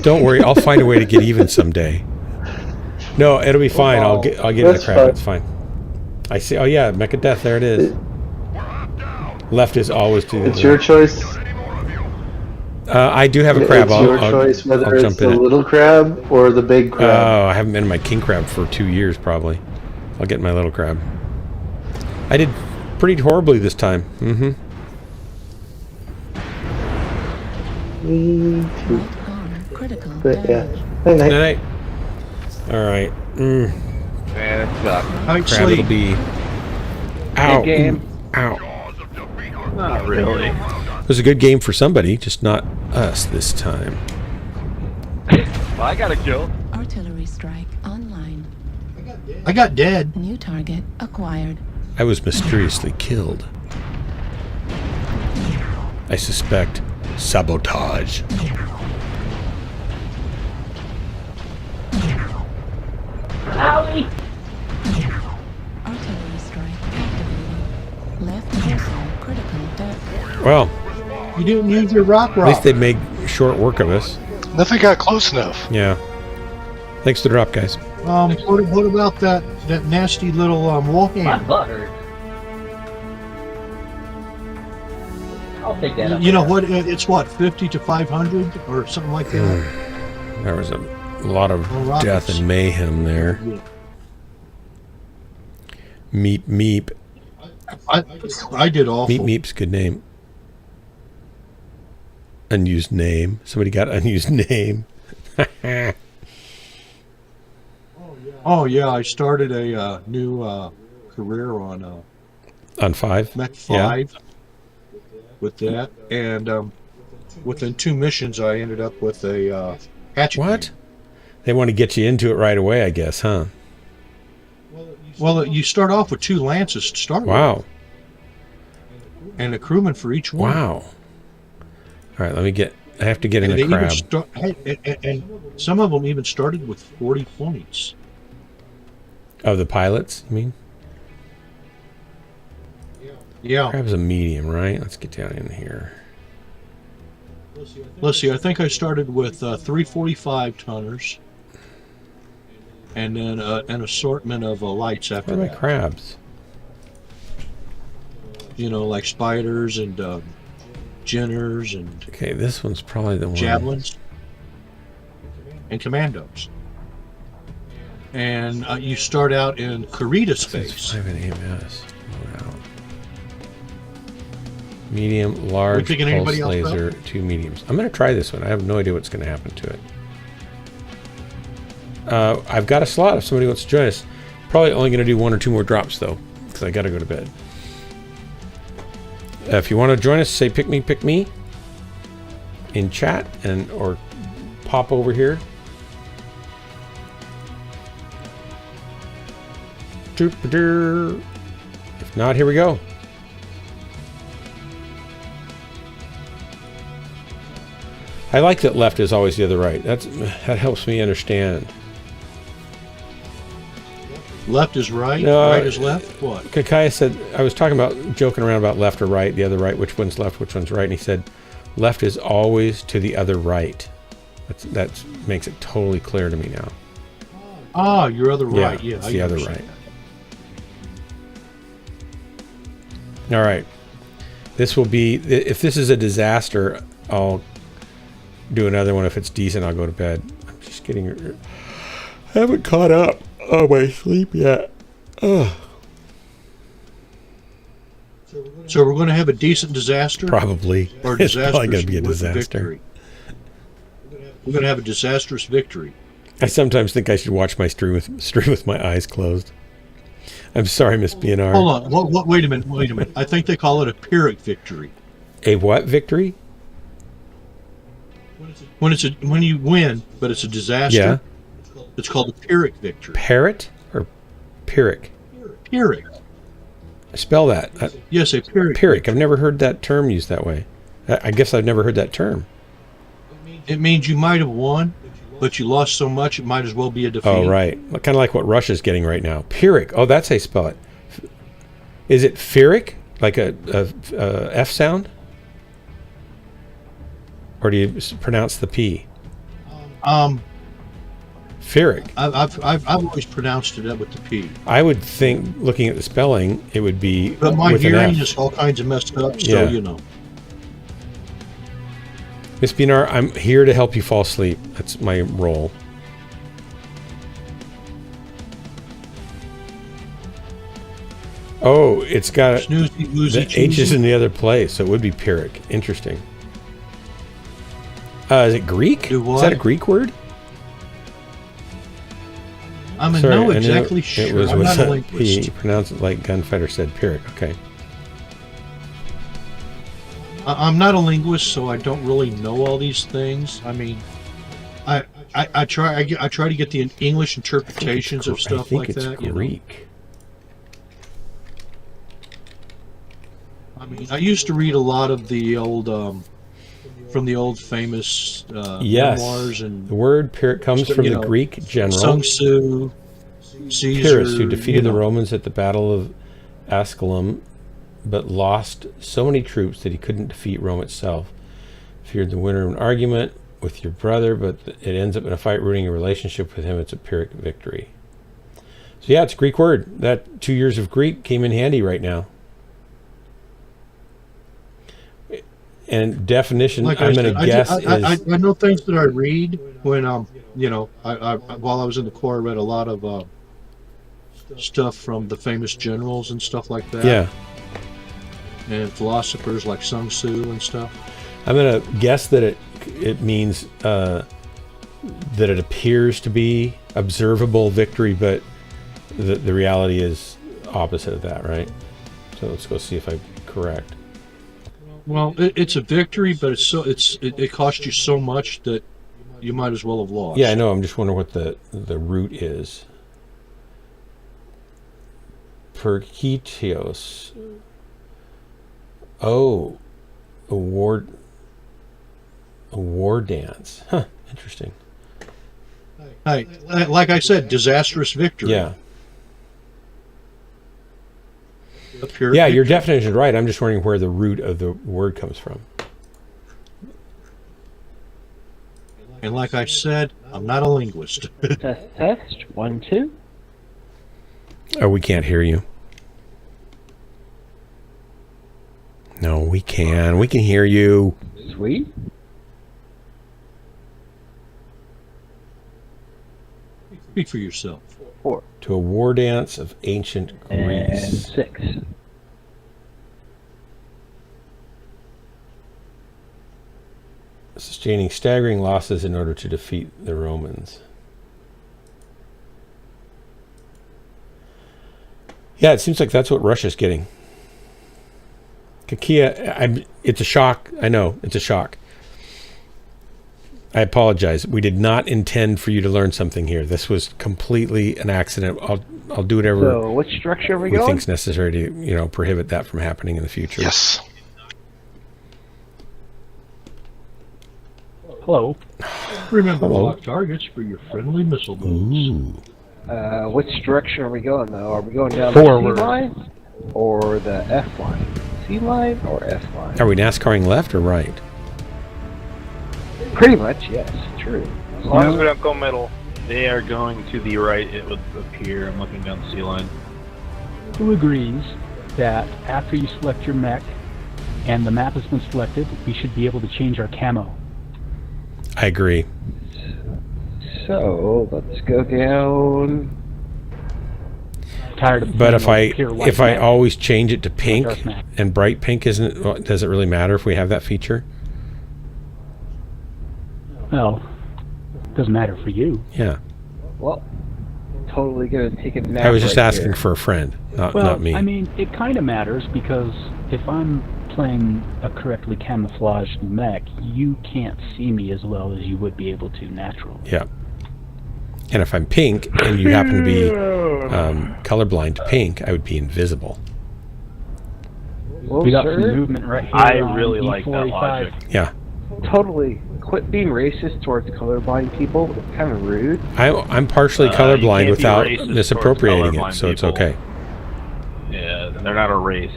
Don't worry, I'll find a way to get even someday. No, it'll be fine. I'll get in a crab. It's fine. I see. Oh yeah, Mecha Death. There it is. Left is always to the It's your choice. I do have a crab. It's your choice whether I'll it's jump the in it. little crab or the big crab. Oh, I haven't been in my king crab for 2 years probably. I'll get my little crab. I did pretty horribly this time. Mm-hmm. Me too. But yeah. Night night. All right. Man, it sucks. Crab it'll be. Ow. Good game. Ow. Not really. It was a good game for somebody, just not us this time. Well, I got a kill. Artillery strike online. I got dead. New target acquired. I was mysteriously killed. I suspect sabotage. Owie! Artillery strike activated. Left torso critical death. Well, you didn't use your rock. At least they'd make short work of us. Nothing got close enough. Yeah. Thanks for the drop, guys. What about that nasty little wall hand? My butt hurts. I'll take that up. You know what? It's what, 50 to 500 or something like that. There was a lot of death and mayhem there. Meep Meep. I did awful. Meep Meep's a good name. Unused name. Somebody got unused name. Oh yeah, I started a new career on 5. Mech 5 with that, and within 2 missions, I ended up with a hatchet. What? They want to get you into it right away, I guess, huh? Well, you start off with 2 lances to start Wow. with, and a crewman for each one. Wow. All right, let me get. I have to get in a crab. And some of them even started with 40 points. Of the pilots, you mean? Yeah. Crab's a medium, right? Let's get down in here. Let's see. I think I started with 3 45-tonners, and then an assortment of lights after Where are my that. crabs? You know, like spiders and jinners and Okay, this one's probably the one. javelins and commandos. and you start out in Karita space. 5 and AMS. Wow. Medium, large, picking pulse anybody else laser, up? 2 mediums. I'm going to try this one. I have no idea what's going to happen to it. I've got a slot if somebody wants to join us. Probably only going to do 1 or 2 more drops, though, because I got to go to bed. If you want to join us, say pick me in chat, or pop over here. If not, here we go. I like that left is always the other right. That helps me understand. Left is right, No, right is left. What? Kakaya said, I was talking about, joking around about left or right, the other right, which one's left, which one's right, and he said, left is always to the other right. That makes it totally clear to me now. Ah, your other right. Yeah, it's the other right. All right. This will be, if this is a disaster, I'll do another one. If it's decent, I'll go to bed. I'm just getting, I haven't caught up on my sleep yet. Ugh. So we're going to have a decent disaster? Probably. Or It's probably going to be a disaster. Victory. We're going to have a disastrous victory. I sometimes think I should watch my stream with my eyes closed. I'm sorry, Miss BNR. Hold on. Wait a minute. I think they call it a Pyrrhic victory. A what victory? When you win, but it's a disaster. Yeah. It's called a Pyrrhic victory. Parrot or Pyrrhic? Pyrrhic. Spell that. Yes, a Pyrrhic. Pyrrhic. I've never heard that term used that way. I guess I've never heard that term. It means you might have won, but you lost so much it might as well be a defeat. Oh, right. Kind of like what Russia's getting right now. Pyrrhic. Oh, that's how you spell it. Is it Pyrrhic? Like a F sound? Or do you pronounce the P? Pyrrhic. I've always pronounced it with the P. I would think, looking at the spelling, it would be But my with an hearing F. is all kinds of messed up, so you know. Miss Binar, I'm here to help you fall asleep. That's my role. Oh, it's got the H is in the other place, so it would be Pyrrhic. Interesting. Is it Greek? Is that a Greek word? I'm Sorry, not I knew exactly sure. It was I'm with not a a linguist. P. He pronounced it like Gunfighter said, Pyrrhic. Okay. I'm not a linguist, so I don't really know all these things. I mean, I try to get the English interpretations of stuff like that. I think it's Greek. I mean, I used to read a lot of the old, from the old famous memoirs, and the word Pyrrhic comes from the Greek general Sun Tzu, Caesar, Pyrrhus, who defeated the Romans at the Battle of Asculum, but lost so many troops that he couldn't defeat Rome itself. Feared the winner of an argument with your brother, but it ends up in a fight ruining a relationship with him. It's a Pyrrhic victory. So yeah, it's a Greek word. That 2 years of Greek came in handy right now. And definition, like I'm going to guess I know things that I read when while I was in the Corps, I read a lot of stuff from the famous generals and stuff like that. Yeah. And philosophers like Sun Tzu and stuff. I'm going to guess that it means that it appears to be observable victory, but the reality is opposite of that, right? So let's go see if I'm correct. Well, it's a victory, but it cost you so much that you might as well have lost. Yeah, I know. I'm just wondering what the root is. Perkitios. Oh, a war dance. Huh, interesting. Hey, like I said, disastrous victory. Yeah. Yeah, your definition is right. I'm just wondering where the root of the word comes from. And like I said, I'm not a linguist. Test. 1, 2. Oh, we can't hear you. No, we can. We can hear you. Sweet. Speak for yourself. 4. To a war dance of ancient And Greece. 6. Sustaining staggering losses in order to defeat the Romans. Yeah, it seems like that's what Russia's getting. Kakia, it's a shock. I know, it's a shock. I apologize. We did not intend for you to learn something here. This was completely an accident. I'll do whatever So, which direction are we going? think's necessary to, prohibit that from happening in the future. Yes. Hello. Remember Hello. lock targets for your friendly missile moves. Which direction are we going, though? Are we going down Forward. the C line or the F line? C line or F line? Are we NASCARing left or right? Pretty much, yes. True. As long as we don't go middle. They are going to the right, it would appear. I'm looking down the C line. Who agrees that after you select your mech and the map has been selected, we should be able to change our camo? I agree. So, let's go down. Tired of But playing if pure white if I mech. always change it to pink dark mech. and bright pink, does it really matter if we have that feature? Well, it doesn't matter for you. Yeah. Well, totally gonna take a nap. I was just right asking here. for a friend, not Well, me. I mean, it kind of matters because if I'm playing a correctly camouflaged mech, you can't see me as well as you would be able to natural. Yeah. And if I'm pink and you happen to be colorblind to pink, I would be invisible. Well, We got sir, some movement right here. I on really like that E45. logic. Yeah. Totally. Quit being racist towards colorblind people. It's kind of rude. I'm partially You colorblind can't be without racist towards misappropriating it, colorblind so it's people. okay. Yeah, they're not a race.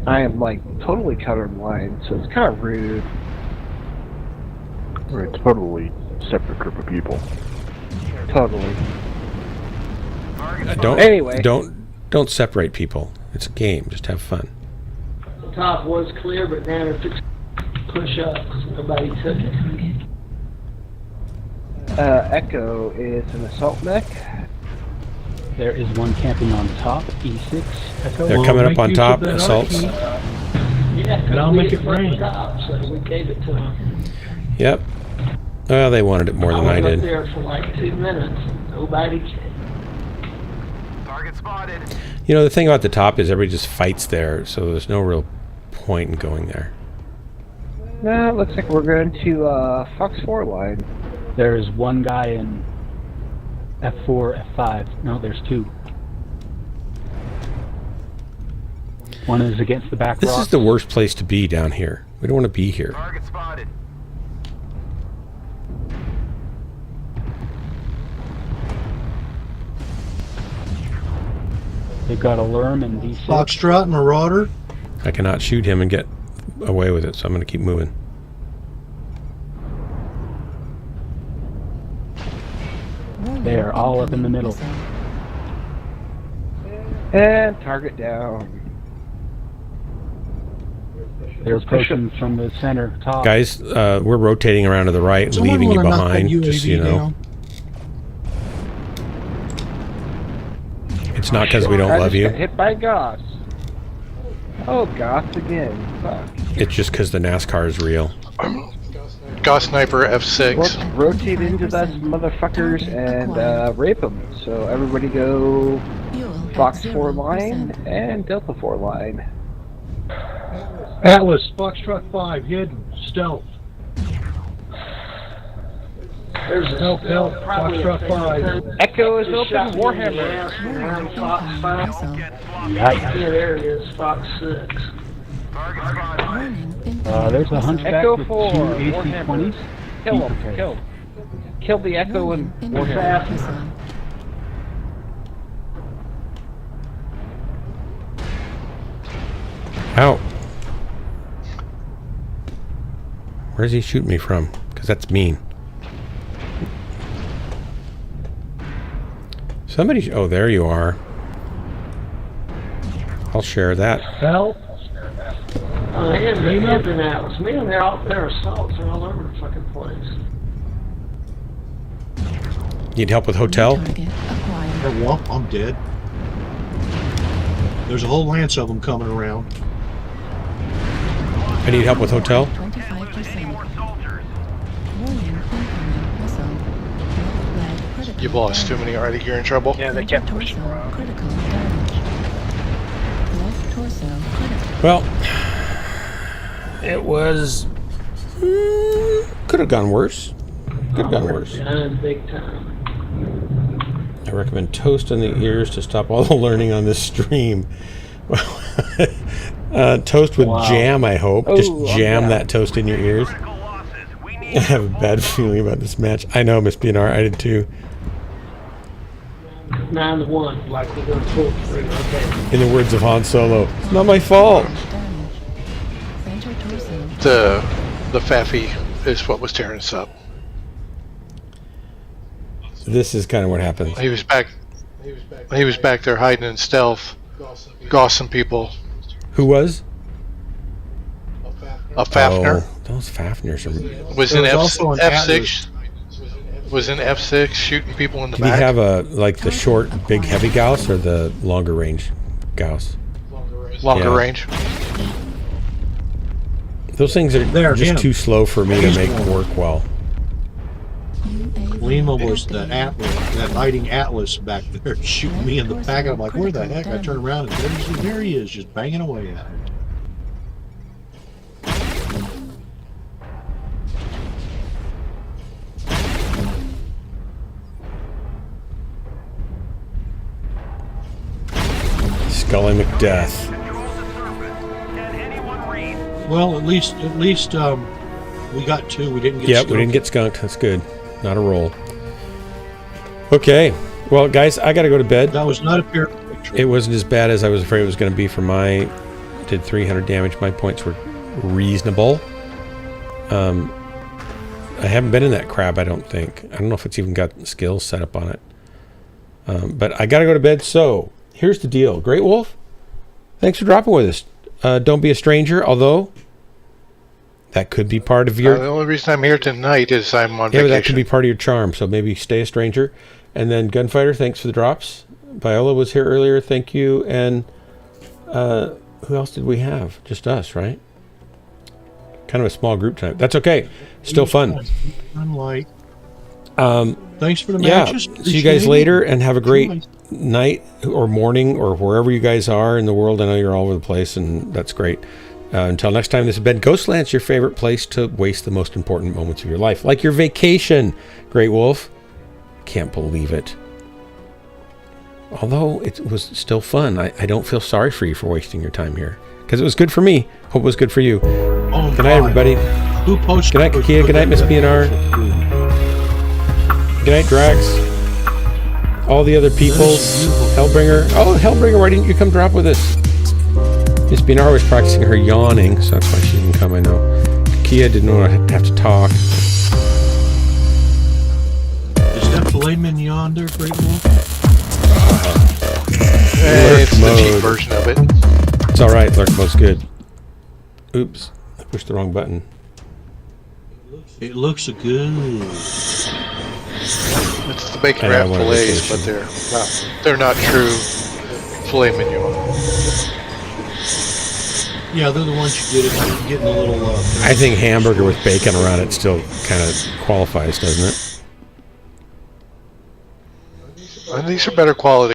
I am like totally colorblind, so it's kind of rude. We're a totally separate group of people. Totally. Don't separate people. It's a game. Just have fun. The top was clear, but now they're fixing to push up because nobody took it. Echo is an assault mech. There is one camping on top, E6. Echo. They're coming up on top, assaults. Yeah, And I'll make it rain. top, so we gave it to them. Yep. Well, they wanted it more than I was up did. there for like 2 minutes. Nobody came. Target spotted. You know, the thing about the top is everybody just fights there, so there's no real point in going there. No, it looks like we're going to Fox 4 line. There's one guy in F4, F5. No, there's 2. One is against the back This rock. is the worst place to be down here. We don't want to be here. Target spotted. They've got a Lerm and D6. Foxtrot, Marauder. I cannot shoot him and get away with it, so I'm going to keep moving. They are all up in the middle. And target down. They're pushing from the center top. Guys, we're rotating around to the right and Someone leaving you wanna knock that behind, just so you UAV know. down? It's not because we don't I love just got you. hit by Goss. Oh, Goss again. Fuck. It's just because the NASCAR is real. Gauss Sniper F6. Let's rotate into those motherfuckers and rape them. So everybody go Fox 4 line and Delta 4 line. Atlas, Foxtrot 5, hidden, stealth. There's a Help, help, probably Foxtrot 5. Echo is Just open, shot me in the Warhammer. ass around Fox 5. Yikes. Yeah, there it is, Fox 6. There's a hunchback Echo with 4, 2 Warhammer. AC-20s. Kill Be him, prepared. kill him. Kill the Echo and Warhammer. Fast. Ow. Where's he shooting me from? Because that's mean. Somebody... Oh, there you are. I'll share that. Help. Hipping Atlas. Man, they're out there. Assaults are all over the fucking place. Need help with hotel? Well, I'm dead. There's a whole lance of them coming around. I need help with hotel. 25%. You've lost too many already. You're in trouble. Yeah, they kept pushing around. Well, it was... could have gone worse. Could have gone worse. Big time. I recommend toast on the ears to stop all the learning on this stream. Toast with jam, I hope. Just jam that toast in your ears. I have a bad feeling about this match. I know, Miss BNR, I did too. 9-1, like we're going to pull through. Okay. In the words of Han Solo, it's not my fault. The Faffy is what was tearing us up. This is kind of what happened. He was back there hiding in stealth, gossing people. Who was? A Fafnir. Oh, those Fafnirs are... Was in F6. Was in F6 shooting people in the Did back. he have like the short, big, heavy Gauss or the longer range Gauss? Longer range. Those things are just too slow for me to make work well. Lima was that lighting Atlas back there shooting me in the back. I'm like, where the heck? I turn around and there he is, just banging away at me. Scully McDeath. Well, at least we got 2. We didn't get. Yep, we didn't get skunked. That's good. Not a roll. Okay. Well, guys, I got to go to bed. That was not a pure picture. It wasn't as bad as I was afraid it was going to be for my... Did 300 damage. My points were reasonable. I haven't been in that crab, I don't think. I don't know if it's even got skills set up on it. But I got to go to bed, so here's the deal. Great Wolf, thanks for dropping with us. Don't be a stranger, although... That could be part of your... the only reason I'm here tonight is I'm on vacation. But that could be part of your charm, so maybe stay a stranger. And then Gunfighter, thanks for the drops. Viola was here earlier, thank you. And who else did we have? Just us, right? Kind of a small group tonight. That's okay. Still fun. Unlike. Thanks for the matches. Yeah. See you guys later, and have a great night or morning or wherever you guys are in the world. I know you're all over the place, and that's great. Until next time, this has been Ghostlands, your favorite place to waste the most important moments of your life. Like your vacation, Great Wolf. Can't believe it. Although it was still fun. I don't feel sorry for you for wasting your time here. Because it was good for me. Hope it was good for you. Oh, good night, everybody. Who posted? Good night, Kakia. Good night, Miss BNR. Good night, Drax. All the other people. Hellbringer. Oh, Hellbringer, why didn't you come drop with us? Miss BNR was practicing her yawning, so that's why she didn't come, I know. Kia didn't want to have to talk. Is that filet mignon there, Great Wolf? It's the cheap version of it. It's alright, lurk mode's good. Oops, I pushed the wrong button. It looks good. It's the bacon wrap fillets, but they're not true filet mignon. Yeah, they're the ones you get in a little... I think hamburger with bacon around it still kind of qualifies, doesn't it? These are better quality.